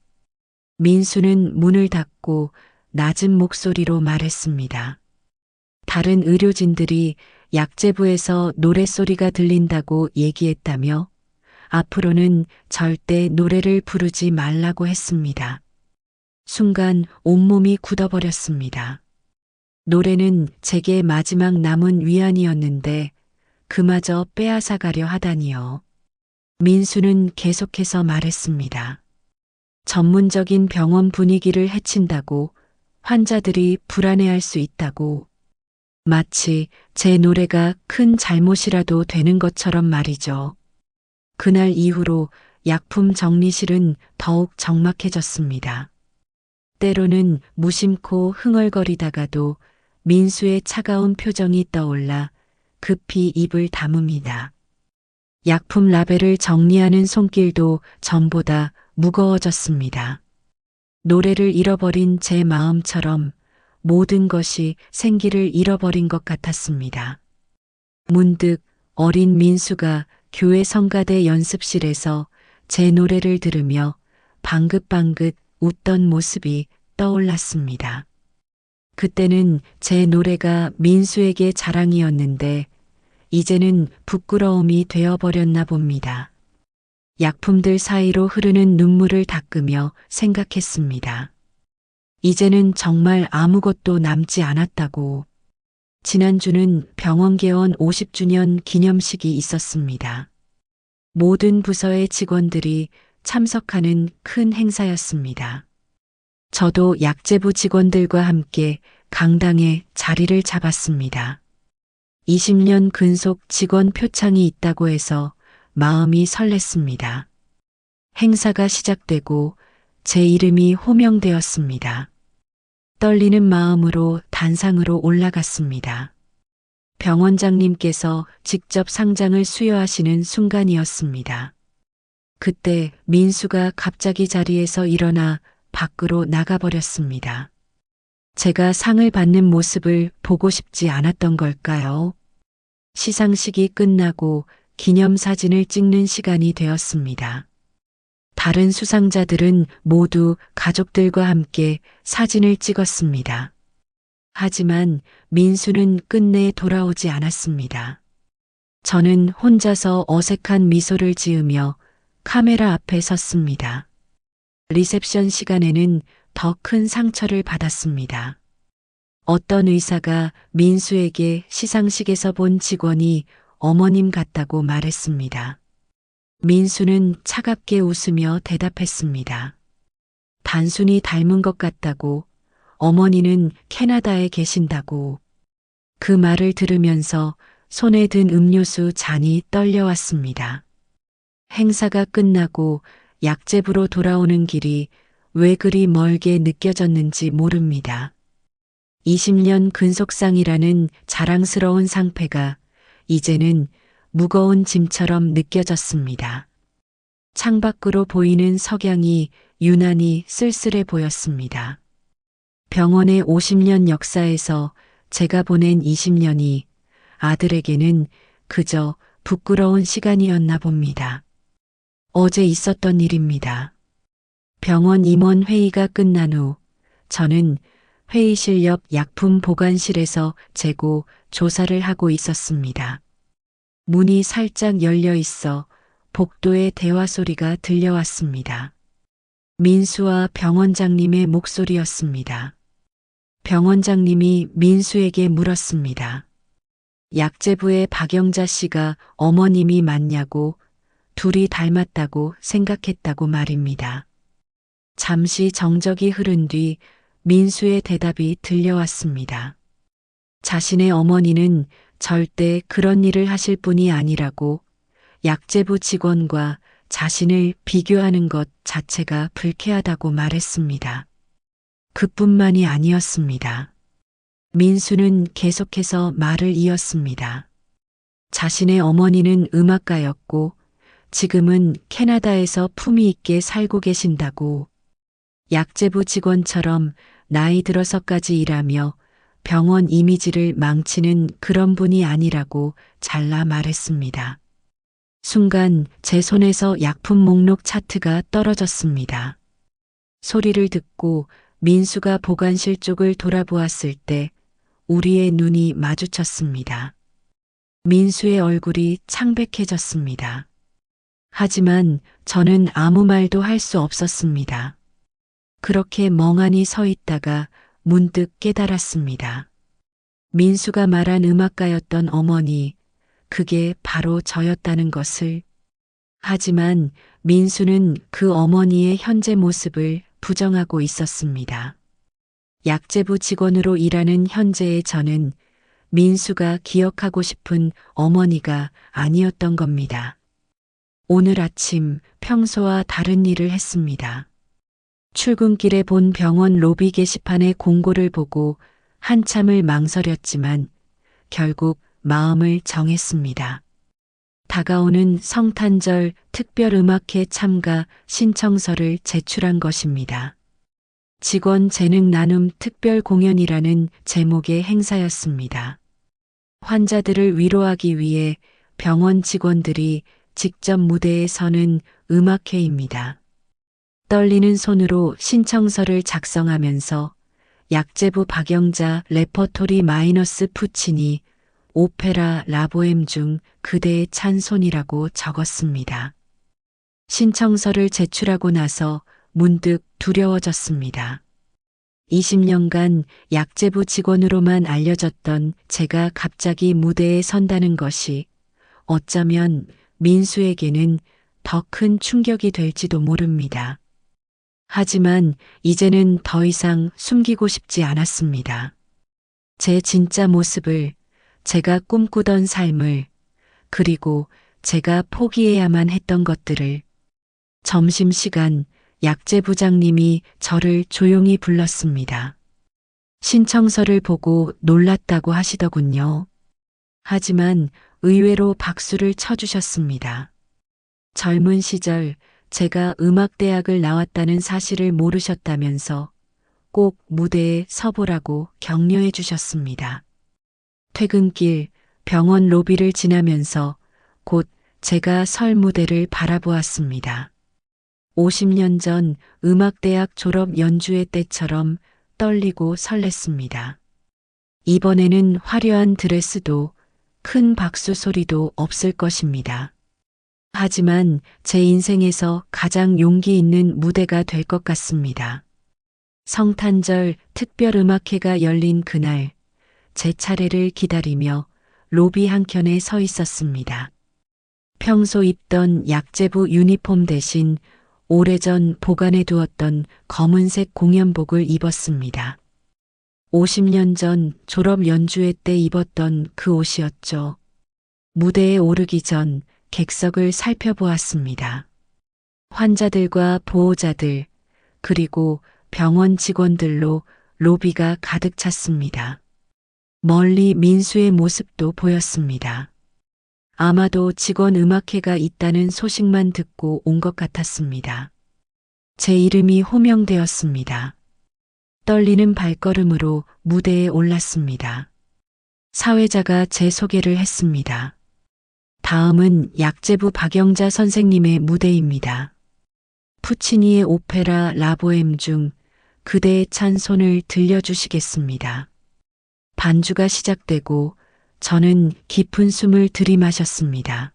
민수는 문을 닫고 낮은 목소리로 말했습니다. 다른 의료진들이 약재부에서 노랫소리가 들린다고 얘기했다며 앞으로는 절대 노래를 부르지 말라고 했습니다. 순간 온몸이 굳어버렸습니다. 노래는 제게 마지막 남은 위안이었는데 그마저 빼앗아 가려 하다니요. 민수는 계속해서 말했습니다. 전문적인 병원 분위기를 해친다고, 환자들이 불안해할 수 있다고, 마치 제 노래가 큰 잘못이라도 되는 것처럼 말이죠. 그날 이후로 약품 정리실은 더욱 적막해졌습니다. 때로는 무심코 흥얼거리다가도 민수의 차가운 표정이 떠올라 급히 입을 다뭅니다. 약품 라벨을 정리하는 손길도 전보다 무거워졌습니다. 노래를 잃어버린 제 마음처럼 모든 것이 생기를 잃어버린 것 같았습니다. 문득 어린 민수가 교회 성가대 연습실에서 제 노래를 들으며 방긋방긋 웃던 모습이 떠올랐습니다. 그때는 제 노래가 민수에게 자랑이었는데 이제는 부끄러움이 되어버렸나 봅니다. 약품들 사이로 흐르는 눈물을 닦으며 생각했습니다. 이제는 정말 아무것도 남지 않았다고. 지난주는 병원 개원 50주년 기념식이 있었습니다. 모든 부서의 직원들이 참석하는 큰 행사였습니다. 저도 약재부 직원들과 함께 강당에 자리를 잡았습니다. 20년 근속 직원 표창이 있다고 해서 마음이 설렜습니다. 행사가 시작되고 제 이름이 호명되었습니다. 떨리는 마음으로 단상으로 올라갔습니다. 병원장님께서 직접 상장을 수여하시는 순간이었습니다. 그때 민수가 갑자기 자리에서 일어나 밖으로 나가버렸습니다. 제가 상을 받는 모습을 보고 싶지 않았던 걸까요? 시상식이 끝나고 기념사진을 찍는 시간이 되었습니다. 다른 수상자들은 모두 가족들과 함께 사진을 찍었습니다. 하지만 민수는 끝내 돌아오지 않았습니다. 저는 혼자서 어색한 미소를 지으며 카메라 앞에 섰습니다. 리셉션 시간에는 더 큰 상처를 받았습니다. 어떤 의사가 민수에게 시상식에서 본 직원이 어머님 같다고 말했습니다. 민수는 차갑게 웃으며 대답했습니다. 단순히 닮은 것 같다고, 어머니는 캐나다에 계신다고. 그 말을 들으면서 손에 든 음료수 잔이 떨려왔습니다. 행사가 끝나고 약재부로 돌아오는 길이 왜 그리 멀게 느껴졌는지 모릅니다. 20년 근속상이라는 자랑스러운 상패가 이제는 무거운 짐처럼 느껴졌습니다. 창밖으로 보이는 석양이 유난히 쓸쓸해 보였습니다. 병원의 50년 역사에서 제가 보낸 20년이 아들에게는 그저 부끄러운 시간이었나 봅니다. 어제 있었던 일입니다. 병원 임원 회의가 끝난 후 저는 회의실 옆 약품 보관실에서 재고 조사를 하고 있었습니다. 문이 살짝 열려 있어 복도의 대화 소리가 들려왔습니다. 민수와 병원장님의 목소리였습니다. 병원장님이 민수에게 물었습니다. 약재부의 박영자 씨가 어머님이 맞냐고, 둘이 닮았다고 생각했다고 말입니다. 잠시 정적이 흐른 뒤 민수의 대답이 들려왔습니다. 자신의 어머니는 절대 그런 일을 하실 분이 아니라고, 약재부 직원과 자신을 비교하는 것 자체가 불쾌하다고 말했습니다. 그뿐만이 아니었습니다. 민수는 계속해서 말을 이었습니다. 자신의 어머니는 음악가였고 지금은 캐나다에서 품위 있게 살고 계신다고, 약재부 직원처럼 나이 들어서까지 일하며 병원 이미지를 망치는 그런 분이 아니라고 잘라 말했습니다. 순간 제 손에서 약품 목록 차트가 떨어졌습니다. 소리를 듣고 민수가 보관실 쪽을 돌아보았을 때 우리의 눈이 마주쳤습니다. 민수의 얼굴이 창백해졌습니다. 하지만 저는 아무 말도 할 수 없었습니다. 그렇게 멍하니 서 있다가 문득 깨달았습니다. 민수가 말한 음악가였던 어머니, 그게 바로 저였다는 것을. 하지만 민수는 그 어머니의 현재 모습을 부정하고 있었습니다. 약재부 직원으로 일하는 현재의 저는 민수가 기억하고 싶은 어머니가 아니었던 겁니다. 오늘 아침 평소와 다른 일을 했습니다. 출근길에 본 병원 로비 게시판의 공고를 보고 한참을 망설였지만 결국 마음을 정했습니다. 다가오는 성탄절 특별음악회 참가 신청서를 제출한 것입니다. 직원 재능 나눔 특별 공연이라는 제목의 행사였습니다. 환자들을 위로하기 위해 병원 직원들이 직접 무대에 서는 음악회입니다. 떨리는 손으로 신청서를 작성하면서 약재부 박영자 레퍼토리 마이너스 푸치니 오페라 라보엠 중 그대의 찬손이라고 적었습니다. 신청서를 제출하고 나서 문득 두려워졌습니다. 20년간 약재부 직원으로만 알려졌던 제가 갑자기 무대에 선다는 것이 어쩌면 민수에게는 더 큰 충격이 될지도 모릅니다. 하지만 이제는 더 이상 숨기고 싶지 않았습니다. 제 진짜 모습을, 제가 꿈꾸던 삶을, 그리고 제가 포기해야만 했던 것들을. 점심시간 약재 부장님이 저를 조용히 불렀습니다. 신청서를 보고 놀랐다고 하시더군요. 하지만 의외로 박수를 쳐주셨습니다. 젊은 시절 제가 음악대학을 나왔다는 사실을 모르셨다면서 꼭 무대에 서보라고 격려해 주셨습니다. 퇴근길 병원 로비를 지나면서 곧 제가 설 무대를 바라보았습니다. 50년 전 음악대학 졸업 연주회 때처럼 떨리고 설렜습니다. 이번에는 화려한 드레스도 큰 박수 소리도 없을 것입니다. 하지만 제 인생에서 가장 용기 있는 무대가 될 것 같습니다. 성탄절 특별음악회가 열린 그날, 제 차례를 기다리며 로비 한켠에 서 있었습니다. 평소 입던 약재부 유니폼 대신 오래전 보관해 두었던 검은색 공연복을 입었습니다. 50년 전 졸업 연주회 때 입었던 그 옷이었죠. 무대에 오르기 전 객석을 살펴보았습니다. 환자들과 보호자들, 그리고 병원 직원들로 로비가 가득 찼습니다. 멀리 민수의 모습도 보였습니다. 아마도 직원 음악회가 있다는 소식만 듣고 온 것 같았습니다. 제 이름이 호명되었습니다. 떨리는 발걸음으로 무대에 올랐습니다. 사회자가 제 소개를 했습니다. 다음은 약재부 박영자 선생님의 무대입니다. 푸치니의 오페라 라보엠 중 그대의 찬손을 들려주시겠습니다. 반주가 시작되고 저는 깊은 숨을 들이마셨습니다.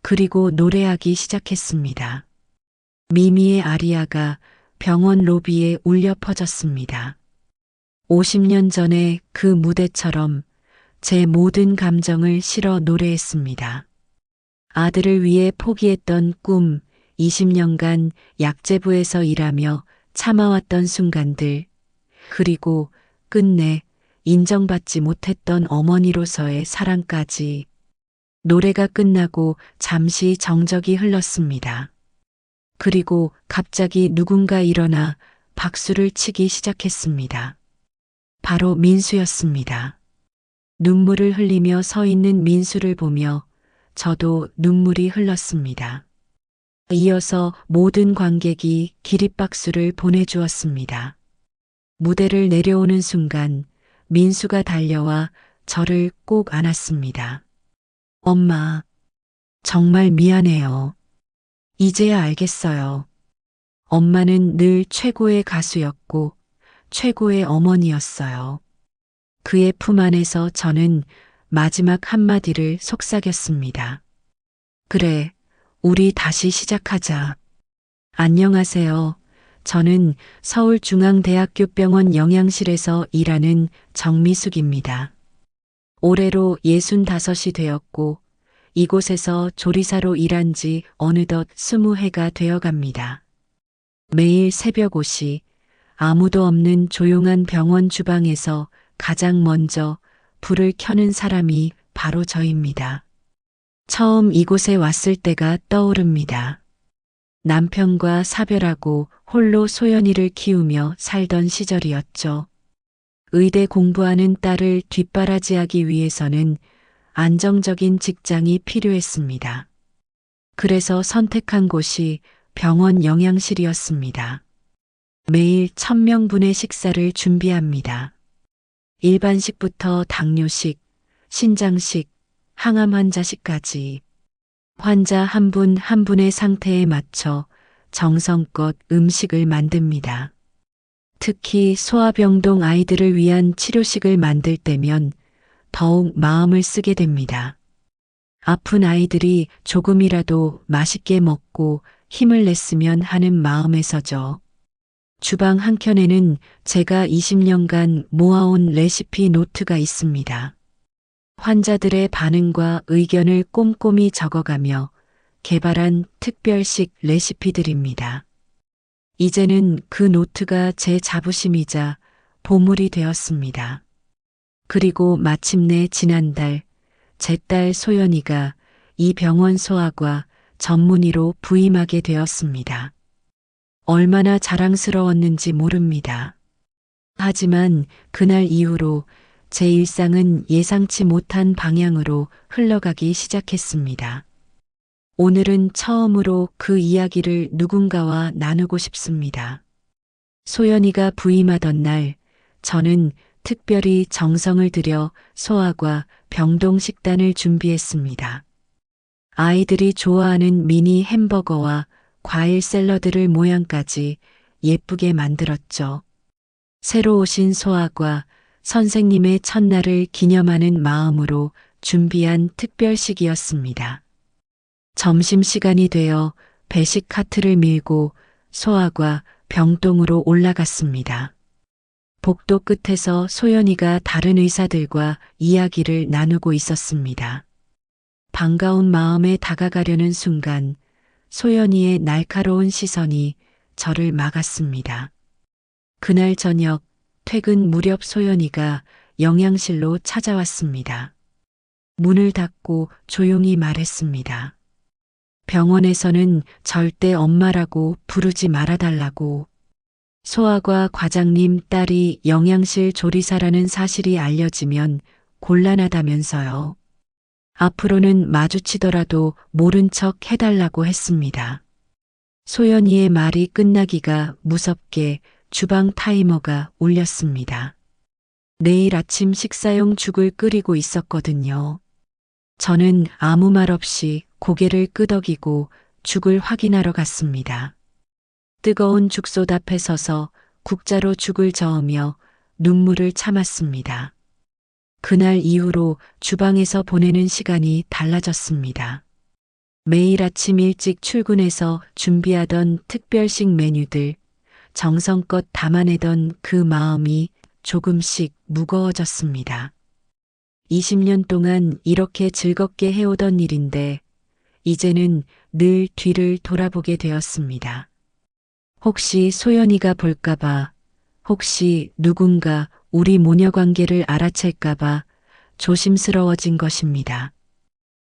그리고 노래하기 시작했습니다. 미미의 아리아가 병원 로비에 울려 퍼졌습니다. 50년 전에 그 무대처럼 제 모든 감정을 실어 노래했습니다. 아들을 위해 포기했던 꿈, 20년간 약재부에서 일하며 참아왔던 순간들, 그리고 끝내 인정받지 못했던 어머니로서의 사랑까지. 노래가 끝나고 잠시 정적이 흘렀습니다. 그리고 갑자기 누군가 일어나 박수를 치기 시작했습니다. 바로 민수였습니다. 눈물을 흘리며 서 있는 민수를 보며 저도 눈물이 흘렀습니다. 이어서 모든 관객이 기립박수를 보내주었습니다. 무대를 내려오는 순간 민수가 달려와 저를 꼭 안았습니다. 엄마, 정말 미안해요. 이제야 알겠어요. 엄마는 늘 최고의 가수였고 최고의 어머니였어요. 그의 품 안에서 저는 마지막 한마디를 속삭였습니다. 그래, 우리 다시 시작하자. 안녕하세요. 저는 서울중앙대학교 병원 영양실에서 일하는 정미숙입니다. 올해로 65이 되었고 이곳에서 조리사로 일한 지 어느덧 20해가 되어갑니다. 매일 새벽 5시 아무도 없는 조용한 병원 주방에서 가장 먼저 불을 켜는 사람이 바로 저입니다. 처음 이곳에 왔을 때가 떠오릅니다. 남편과 사별하고 홀로 소연이를 키우며 살던 시절이었죠. 의대 공부하는 딸을 뒷바라지하기 위해서는 안정적인 직장이 필요했습니다. 그래서 선택한 곳이 병원 영양실이었습니다. 매일 1000명분의 식사를 준비합니다. 일반식부터 당뇨식, 신장식, 항암 환자식까지. 환자 한 분 한 분의 상태에 맞춰 정성껏 음식을 만듭니다. 특히 소아병동 아이들을 위한 치료식을 만들 때면 더욱 마음을 쓰게 됩니다. 아픈 아이들이 조금이라도 맛있게 먹고 힘을 냈으면 하는 마음에서죠. 주방 한켠에는 제가 20년간 모아온 레시피 노트가 있습니다. 환자들의 반응과 의견을 꼼꼼히 적어가며 개발한 특별식 레시피들입니다. 이제는 그 노트가 제 자부심이자 보물이 되었습니다. 그리고 마침내 지난달 제 딸 소연이가 이 병원 소아과 전문의로 부임하게 되었습니다. 얼마나 자랑스러웠는지 모릅니다. 하지만 그날 이후로 제 일상은 예상치 못한 방향으로 흘러가기 시작했습니다. 오늘은 처음으로 그 이야기를 누군가와 나누고 싶습니다. 소연이가 부임하던 날, 저는 특별히 정성을 들여 소아과 병동 식단을 준비했습니다. 아이들이 좋아하는 미니 햄버거와 과일 샐러드를 모양까지 예쁘게 만들었죠. 새로 오신 소아과 선생님의 첫날을 기념하는 마음으로 준비한 특별식이었습니다. 점심시간이 되어 배식 카트를 밀고 소아과 병동으로 올라갔습니다. 복도 끝에서 소연이가 다른 의사들과 이야기를 나누고 있었습니다. 반가운 마음에 다가가려는 순간 소연이의 날카로운 시선이 저를 막았습니다. 그날 저녁 퇴근 무렵 소연이가 영양실로 찾아왔습니다. 문을 닫고 조용히 말했습니다. 병원에서는 절대 엄마라고 부르지 말아달라고. 소아과 과장님 딸이 영양실 조리사라는 사실이 알려지면 곤란하다면서요. 앞으로는 마주치더라도 모른 척 해달라고 했습니다. 소연이의 말이 끝나기가 무섭게 주방 타이머가 울렸습니다. 내일 아침 식사용 죽을 끓이고 있었거든요. 저는 아무 말 없이 고개를 끄덕이고 죽을 확인하러 갔습니다. 뜨거운 죽솥 앞에 서서 국자로 죽을 저으며 눈물을 참았습니다. 그날 이후로 주방에서 보내는 시간이 달라졌습니다. 매일 아침 일찍 출근해서 준비하던 특별식 메뉴들, 정성껏 담아내던 그 마음이 조금씩 무거워졌습니다. 20년 동안 이렇게 즐겁게 해오던 일인데 이제는 늘 뒤를 돌아보게 되었습니다. 혹시 소연이가 볼까봐, 혹시 누군가 우리 모녀 관계를 알아챌까봐 조심스러워진 것입니다.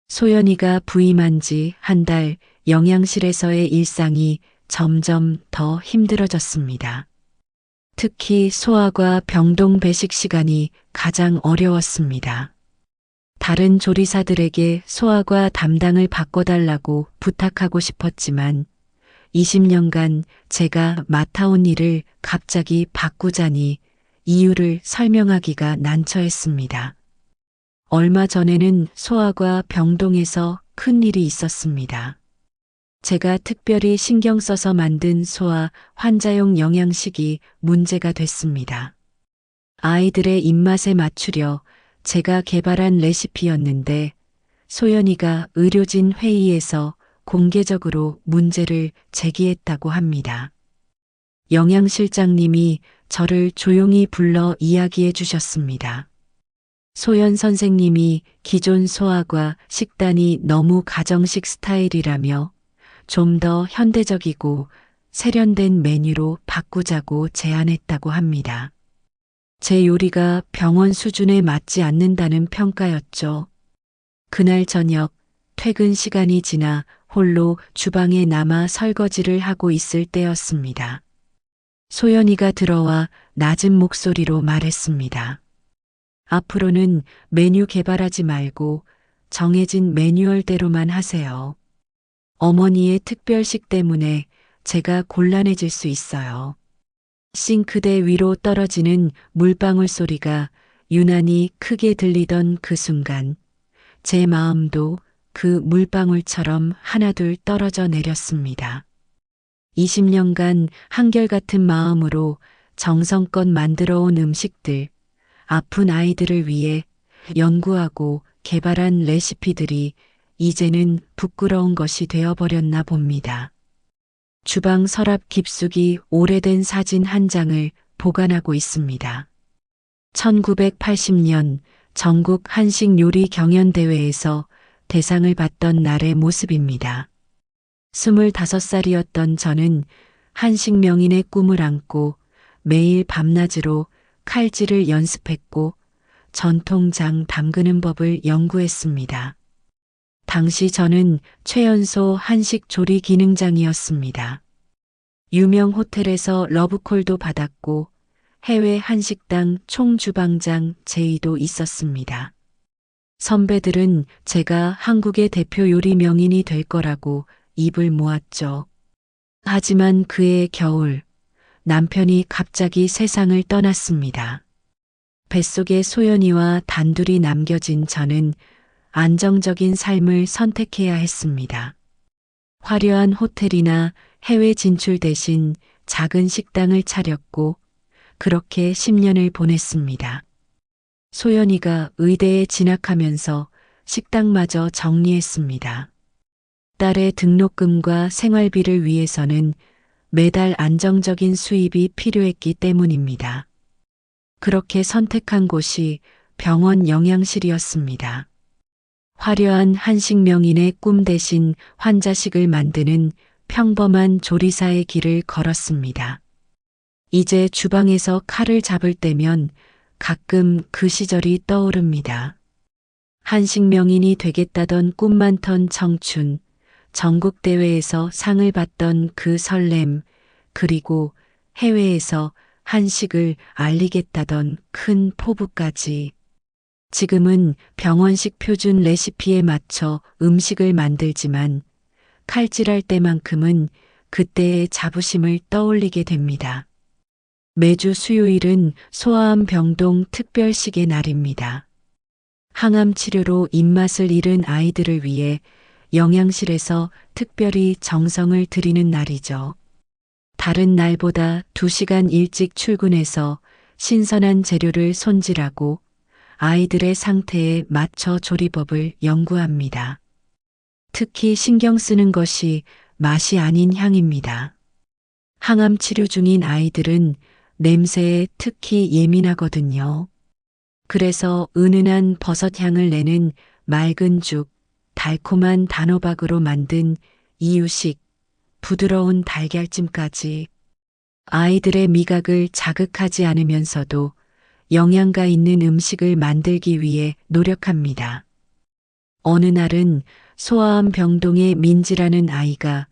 소연이가 부임한 지 한 달 영양실에서의 일상이 점점 더 힘들어졌습니다. 특히 소아과 병동 배식 시간이 가장 어려웠습니다. 다른 조리사들에게 소아과 담당을 바꿔달라고 부탁하고 싶었지만 20년간 제가 맡아온 일을 갑자기 바꾸자니 이유를 설명하기가 난처했습니다. 얼마 전에는 소아과 병동에서 큰 일이 있었습니다. 제가 특별히 신경 써서 만든 소아 환자용 영양식이 문제가 됐습니다. 아이들의 입맛에 맞추려 제가 개발한 레시피였는데 소연이가 의료진 회의에서 공개적으로 문제를 제기했다고 합니다. 영양실장님이 저를 조용히 불러 이야기해 주셨습니다. 소연 선생님이 기존 소아과 식단이 너무 가정식 스타일이라며 좀 더 현대적이고 세련된 메뉴로 바꾸자고 제안했다고 합니다. 제 요리가 병원 수준에 맞지 않는다는 평가였죠. 그날 저녁 퇴근 시간이 지나 홀로 주방에 남아 설거지를 하고 있을 때였습니다. 소연이가 들어와 낮은 목소리로 말했습니다. 앞으로는 메뉴 개발하지 말고 정해진 매뉴얼대로만 하세요. 어머니의 특별식 때문에 제가 곤란해질 수 있어요. 싱크대 위로 떨어지는 물방울 소리가 유난히 크게 들리던 그 순간 제 마음도 그 물방울처럼 하나둘 떨어져 내렸습니다. 20년간 한결같은 마음으로 정성껏 만들어온 음식들, 아픈 아이들을 위해 연구하고 개발한 레시피들이 이제는 부끄러운 것이 되어버렸나 봅니다. 주방 서랍 깊숙이 오래된 사진 한 장을 보관하고 있습니다. 1980년 전국 한식 요리 경연대회에서 대상을 받던 날의 모습입니다. 25살이었던 저는 한식 명인의 꿈을 안고 매일 밤낮으로 칼질을 연습했고 전통장 담그는 법을 연구했습니다. 당시 저는 최연소 한식 조리 기능장이었습니다. 유명 호텔에서 러브콜도 받았고 해외 한식당 총주방장 제의도 있었습니다. 선배들은 제가 한국의 대표 요리 명인이 될 거라고 입을 모았죠. 하지만 그해 겨울 남편이 갑자기 세상을 떠났습니다. 뱃속에 소연이와 단둘이 남겨진 저는 안정적인 삶을 선택해야 했습니다. 화려한 호텔이나 해외 진출 대신 작은 식당을 차렸고 그렇게 10년을 보냈습니다. 소연이가 의대에 진학하면서 식당마저 정리했습니다. 딸의 등록금과 생활비를 위해서는 매달 안정적인 수입이 필요했기 때문입니다. 그렇게 선택한 곳이 병원 영양실이었습니다. 화려한 한식 명인의 꿈 대신 환자식을 만드는 평범한 조리사의 길을 걸었습니다. 이제 주방에서 칼을 잡을 때면 가끔 그 시절이 떠오릅니다. 한식 명인이 되겠다던 꿈 많던 청춘, 전국대회에서 상을 받던 그 설렘, 그리고 해외에서 한식을 알리겠다던 큰 포부까지. 지금은 병원식 표준 레시피에 맞춰 음식을 만들지만 칼질할 때만큼은 그때의 자부심을 떠올리게 됩니다. 매주 수요일은 소아암 병동 특별식의 날입니다. 항암 치료로 입맛을 잃은 아이들을 위해 영양실에서 특별히 정성을 들이는 날이죠. 다른 날보다 2시간 일찍 출근해서 신선한 재료를 손질하고 아이들의 상태에 맞춰 조리법을 연구합니다. 특히 신경 쓰는 것이 맛이 아닌 향입니다. 항암 치료 중인 아이들은 냄새에 특히 예민하거든요. 그래서 은은한 버섯향을 내는 맑은 죽, 달콤한 단호박으로 만든 이유식, 부드러운 달걀찜까지 아이들의 미각을 자극하지 않으면서도 영양가 있는 음식을 만들기 위해 노력합니다. 어느 날은 소아암 병동의 민지라는 아이가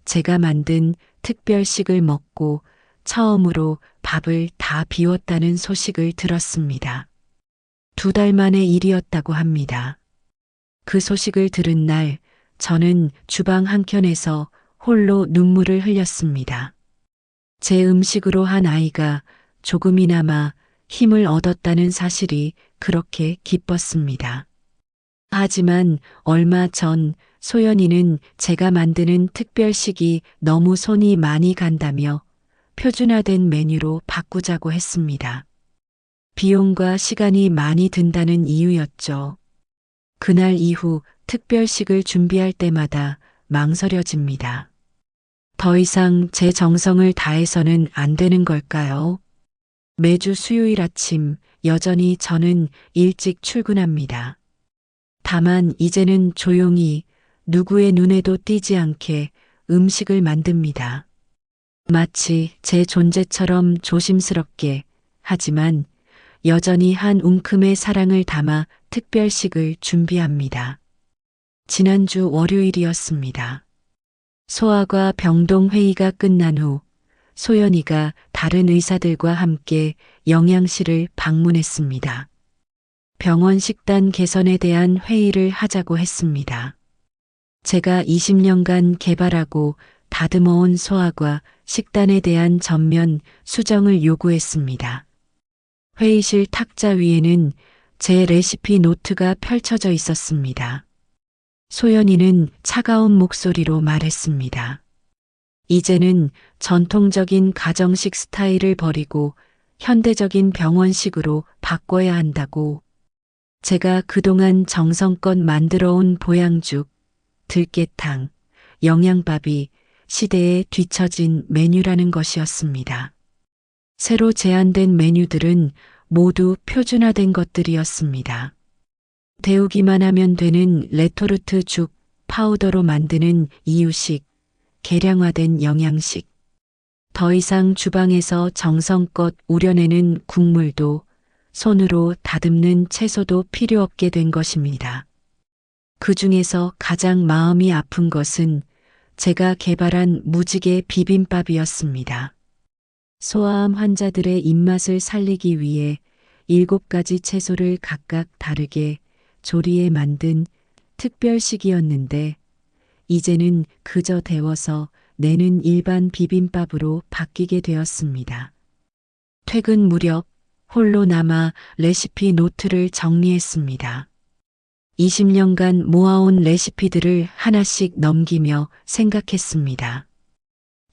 제가 만든 특별식을 먹고 처음으로 밥을 다 비웠다는 소식을 들었습니다. 2달 만의 일이었다고 합니다. 그 소식을 들은 날 저는 주방 한켠에서 홀로 눈물을 흘렸습니다. 제 음식으로 한 아이가 조금이나마 힘을 얻었다는 사실이 그렇게 기뻤습니다. 하지만 얼마 전 소연이는 제가 만드는 특별식이 너무 손이 많이 간다며 표준화된 메뉴로 바꾸자고 했습니다. 비용과 시간이 많이 든다는 이유였죠. 그날 이후 특별식을 준비할 때마다 망설여집니다. 더 이상 제 정성을 다해서는 안 되는 걸까요? 매주 수요일 아침 여전히 저는 일찍 출근합니다. 다만 이제는 조용히 누구의 눈에도 띄지 않게 음식을 만듭니다. 마치 제 존재처럼 조심스럽게, 하지만 여전히 한 움큼의 사랑을 담아 특별식을 준비합니다. 지난주 월요일이었습니다. 소아과 병동 회의가 끝난 후 소연이가 다른 의사들과 함께 영양실을 방문했습니다. 병원 식단 개선에 대한 회의를 하자고 했습니다. 제가 20년간 개발하고 다듬어온 소아과 식단에 대한 전면 수정을 요구했습니다. 회의실 탁자 위에는 제 레시피 노트가 펼쳐져 있었습니다. 소연이는 차가운 목소리로 말했습니다. 이제는 전통적인 가정식 스타일을 버리고 현대적인 병원식으로 바꿔야 한다고. 제가 그동안 정성껏 만들어온 보양죽, 들깨탕, 영양밥이 시대에 뒤처진 메뉴라는 것이었습니다. 새로 제안된 메뉴들은 모두 표준화된 것들이었습니다. 데우기만 하면 되는 레토르트 죽, 파우더로 만드는 이유식, 계량화된 영양식. 더 이상 주방에서 정성껏 우려내는 국물도 손으로 다듬는 채소도 필요 없게 된 것입니다. 그 중에서 가장 마음이 아픈 것은 제가 개발한 무지개 비빔밥이었습니다. 소아암 환자들의 입맛을 살리기 위해 7가지 채소를 각각 다르게 조리해 만든 특별식이었는데 이제는 그저 데워서 내는 일반 비빔밥으로 바뀌게 되었습니다. 퇴근 무렵 홀로 남아 레시피 노트를 정리했습니다. 20년간 모아온 레시피들을 하나씩 넘기며 생각했습니다.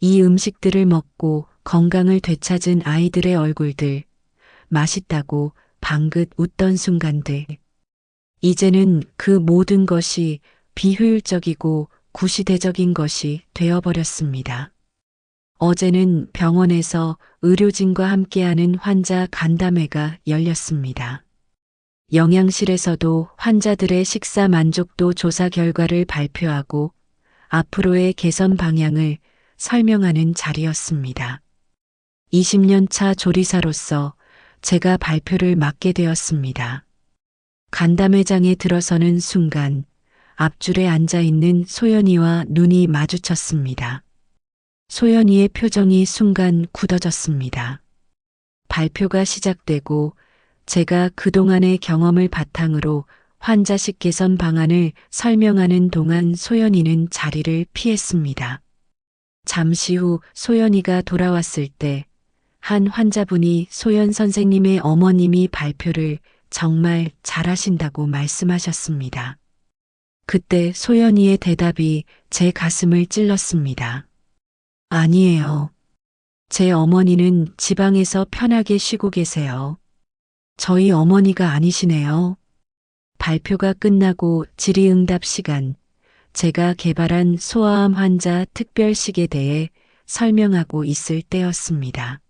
이 음식들을 먹고 건강을 되찾은 아이들의 얼굴들, 맛있다고 방긋 웃던 순간들. 이제는 그 모든 것이 비효율적이고 구시대적인 것이 되어버렸습니다. 어제는 병원에서 의료진과 함께하는 환자 간담회가 열렸습니다. 영양실에서도 환자들의 식사 만족도 조사 결과를 발표하고 앞으로의 개선 방향을 설명하는 자리였습니다. 20년 차 조리사로서 제가 발표를 맡게 되었습니다. 간담회장에 들어서는 순간 앞줄에 앉아 있는 소연이와 눈이 마주쳤습니다. 소연이의 표정이 순간 굳어졌습니다. 발표가 시작되고 제가 그동안의 경험을 바탕으로 환자식 개선 방안을 설명하는 동안 소연이는 자리를 피했습니다. 잠시 후 소연이가 돌아왔을 때 한 환자분이 소연 선생님의 어머님이 발표를 정말 잘하신다고 말씀하셨습니다. 그때 소연이의 대답이 제 가슴을 찔렀습니다. 아니에요. 제 어머니는 지방에서 편하게 쉬고 계세요. 저희 어머니가 아니시네요. 발표가 끝나고 질의응답 시간, 제가 개발한 소아암 환자 특별식에 대해 설명하고 있을 때였습니다.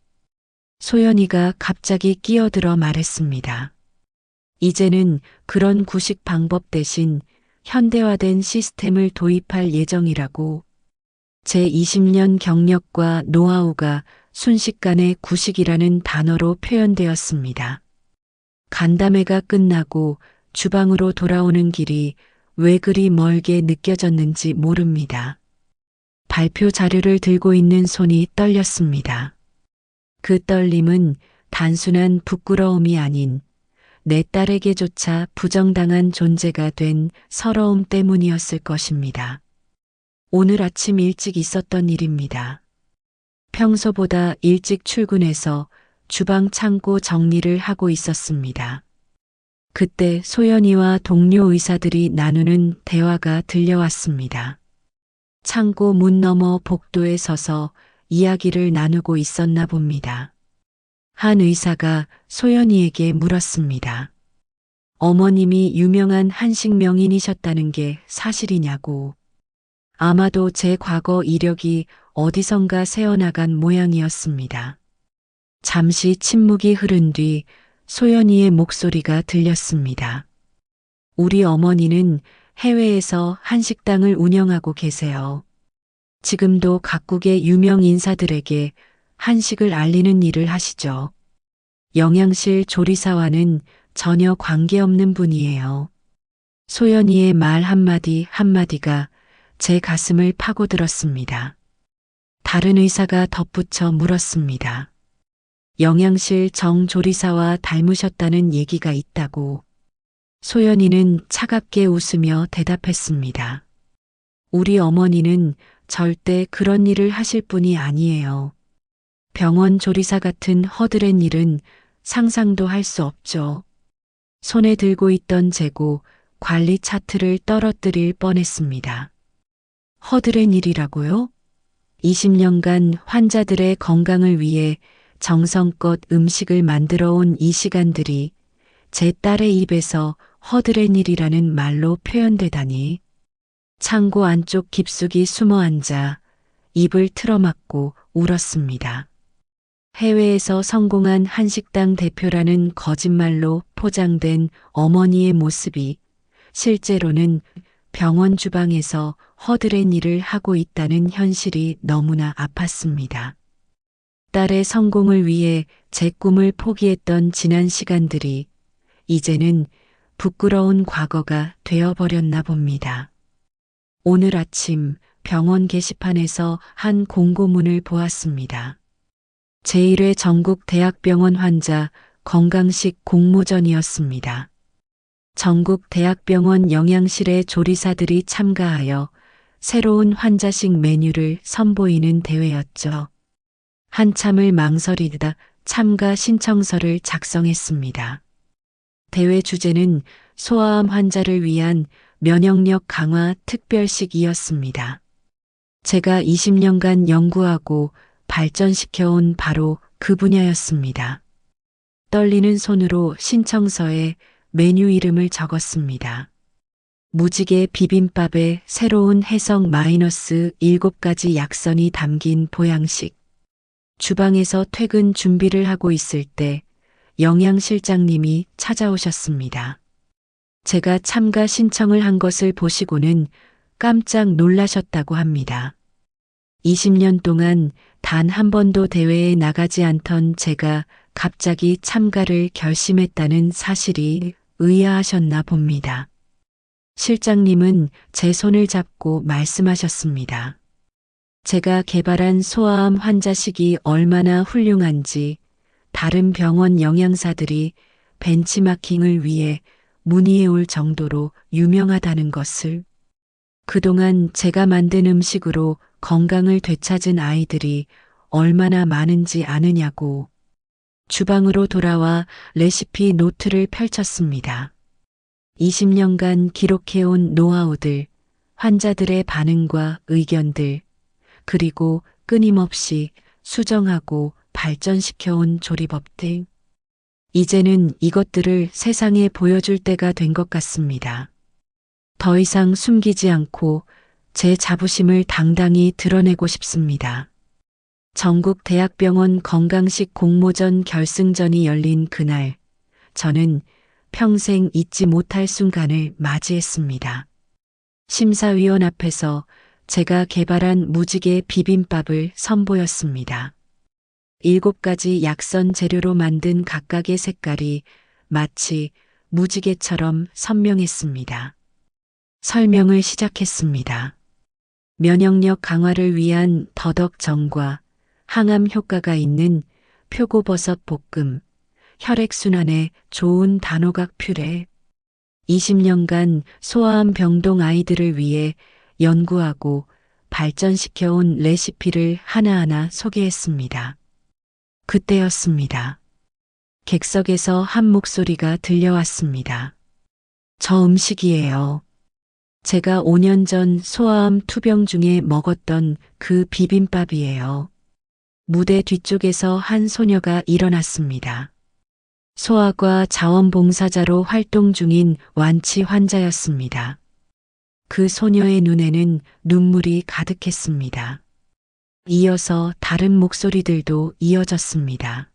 소연이가 갑자기 끼어들어 말했습니다. 이제는 그런 구식 방법 대신 현대화된 시스템을 도입할 예정이라고. 제 20년 경력과 노하우가 순식간에 구식이라는 단어로 표현되었습니다. 간담회가 끝나고 주방으로 돌아오는 길이 왜 그리 멀게 느껴졌는지 모릅니다. 발표 자료를 들고 있는 손이 떨렸습니다. 그 떨림은 단순한 부끄러움이 아닌 내 딸에게조차 부정당한 존재가 된 서러움 때문이었을 것입니다. 오늘 아침 일찍 있었던 일입니다. 평소보다 일찍 출근해서 주방 창고 정리를 하고 있었습니다. 그때 소연이와 동료 의사들이 나누는 대화가 들려왔습니다. 창고 문 너머 복도에 서서 이야기를 나누고 있었나 봅니다. 한 의사가 소연이에게 물었습니다. 어머님이 유명한 한식 명인이셨다는 게 사실이냐고. 아마도 제 과거 이력이 어디선가 새어나간 모양이었습니다. 잠시 침묵이 흐른 뒤 소연이의 목소리가 들렸습니다. 우리 어머니는 해외에서 한식당을 운영하고 계세요. 지금도 각국의 유명 인사들에게 한식을 알리는 일을 하시죠. 영양실 조리사와는 전혀 관계없는 분이에요. 소연이의 말 한마디 한마디가 제 가슴을 파고들었습니다. 다른 의사가 덧붙여 물었습니다. 영양실 정 조리사와 닮으셨다는 얘기가 있다고. 소연이는 차갑게 웃으며 대답했습니다. 우리 어머니는 절대 그런 일을 하실 분이 아니에요. 병원 조리사 같은 허드렛 일은 상상도 할 수 없죠. 손에 들고 있던 재고, 관리 차트를 떨어뜨릴 뻔했습니다. 허드렛 일이라고요? 20년간 환자들의 건강을 위해 정성껏 음식을 만들어 온 이 시간들이 제 딸의 입에서 허드렛 일이라는 말로 표현되다니. 창고 안쪽 깊숙이 숨어 앉아 입을 틀어막고 울었습니다. 해외에서 성공한 한식당 대표라는 거짓말로 포장된 어머니의 모습이 실제로는 병원 주방에서 허드렛 일을 하고 있다는 현실이 너무나 아팠습니다. 딸의 성공을 위해 제 꿈을 포기했던 지난 시간들이 이제는 부끄러운 과거가 되어버렸나 봅니다. 오늘 아침 병원 게시판에서 한 공고문을 보았습니다. 제1회 전국 대학병원 환자 건강식 공모전이었습니다. 전국 대학병원 영양실의 조리사들이 참가하여 새로운 환자식 메뉴를 선보이는 대회였죠. 한참을 망설이다 참가 신청서를 작성했습니다. 대회 주제는 소아암 환자를 위한 면역력 강화 특별식이었습니다. 제가 20년간 연구하고 발전시켜온 바로 그 분야였습니다. 떨리는 손으로 신청서에 메뉴 이름을 적었습니다. 무지개 비빔밥의 새로운 해석 -7가지 약선이 담긴 보양식. 주방에서 퇴근 준비를 하고 있을 때 영양실장님이 찾아오셨습니다. 제가 참가 신청을 한 것을 보시고는 깜짝 놀라셨다고 합니다. 20년 동안 단 한 번도 대회에 나가지 않던 제가 갑자기 참가를 결심했다는 사실이 의아하셨나 봅니다. 실장님은 제 손을 잡고 말씀하셨습니다. 제가 개발한 소아암 환자식이 얼마나 훌륭한지 다른 병원 영양사들이 벤치마킹을 위해 문의해 올 정도로 유명하다는 것을, 그동안 제가 만든 음식으로 건강을 되찾은 아이들이 얼마나 많은지 아느냐고. 주방으로 돌아와 레시피 노트를 펼쳤습니다. 20년간 기록해온 노하우들, 환자들의 반응과 의견들, 그리고 끊임없이 수정하고 발전시켜온 조리법들. 이제는 이것들을 세상에 보여줄 때가 된 것 같습니다. 더 이상 숨기지 않고 제 자부심을 당당히 드러내고 싶습니다. 전국 대학병원 건강식 공모전 결승전이 열린 그날, 저는 평생 잊지 못할 순간을 맞이했습니다. 심사위원 앞에서 제가 개발한 무지개 비빔밥을 선보였습니다. 7가지 약선 재료로 만든 각각의 색깔이 마치 무지개처럼 선명했습니다. 설명을 시작했습니다. 면역력 강화를 위한 더덕전과 항암 효과가 있는 표고버섯 볶음, 혈액순환에 좋은 단호각 퓨레, 20년간 소아암 병동 아이들을 위해 연구하고 발전시켜온 레시피를 하나하나 소개했습니다. 그때였습니다. 객석에서 한 목소리가 들려왔습니다. 저 음식이에요. 제가 5년 전 소아암 투병 중에 먹었던 그 비빔밥이에요. 무대 뒤쪽에서 한 소녀가 일어났습니다. 소아과 자원봉사자로 활동 중인 완치 환자였습니다. 그 소녀의 눈에는 눈물이 가득했습니다. 이어서 다른 목소리들도 이어졌습니다.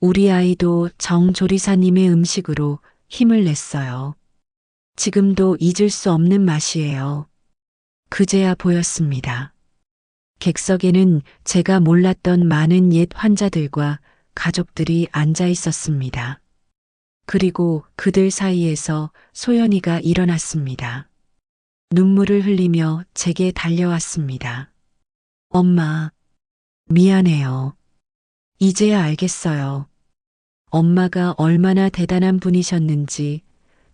우리 아이도 정 조리사님의 음식으로 힘을 냈어요. 지금도 잊을 수 없는 맛이에요. 그제야 보였습니다. 객석에는 제가 몰랐던 많은 옛 환자들과 가족들이 앉아 있었습니다. 그리고 그들 사이에서 소연이가 일어났습니다. 눈물을 흘리며 제게 달려왔습니다. 엄마, 미안해요. 이제야 알겠어요. 엄마가 얼마나 대단한 분이셨는지,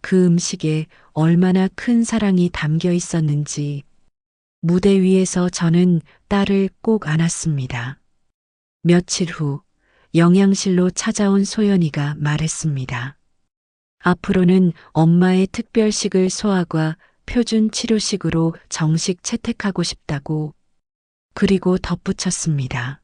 그 음식에 얼마나 큰 사랑이 담겨 있었는지. 무대 위에서 저는 딸을 꼭 안았습니다. 며칠 후 영양실로 찾아온 소연이가 말했습니다. 앞으로는 엄마의 특별식을 소아과 표준 치료식으로 정식 채택하고 싶다고. 그리고 덧붙였습니다.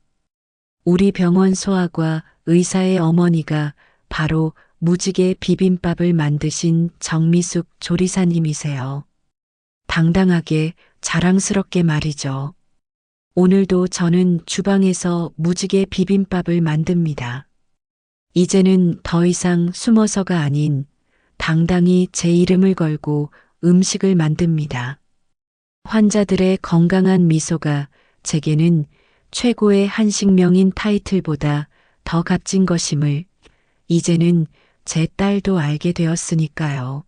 우리 병원 소아과 의사의 어머니가 바로 무지개 비빔밥을 만드신 정미숙 조리사님이세요. 당당하게 자랑스럽게 말이죠. 오늘도 저는 주방에서 무지개 비빔밥을 만듭니다. 이제는 더 이상 숨어서가 아닌 당당히 제 이름을 걸고 음식을 만듭니다. 환자들의 건강한 미소가 제게는 최고의 한식명인 타이틀보다 더 값진 것임을 이제는 제 딸도 알게 되었으니까요.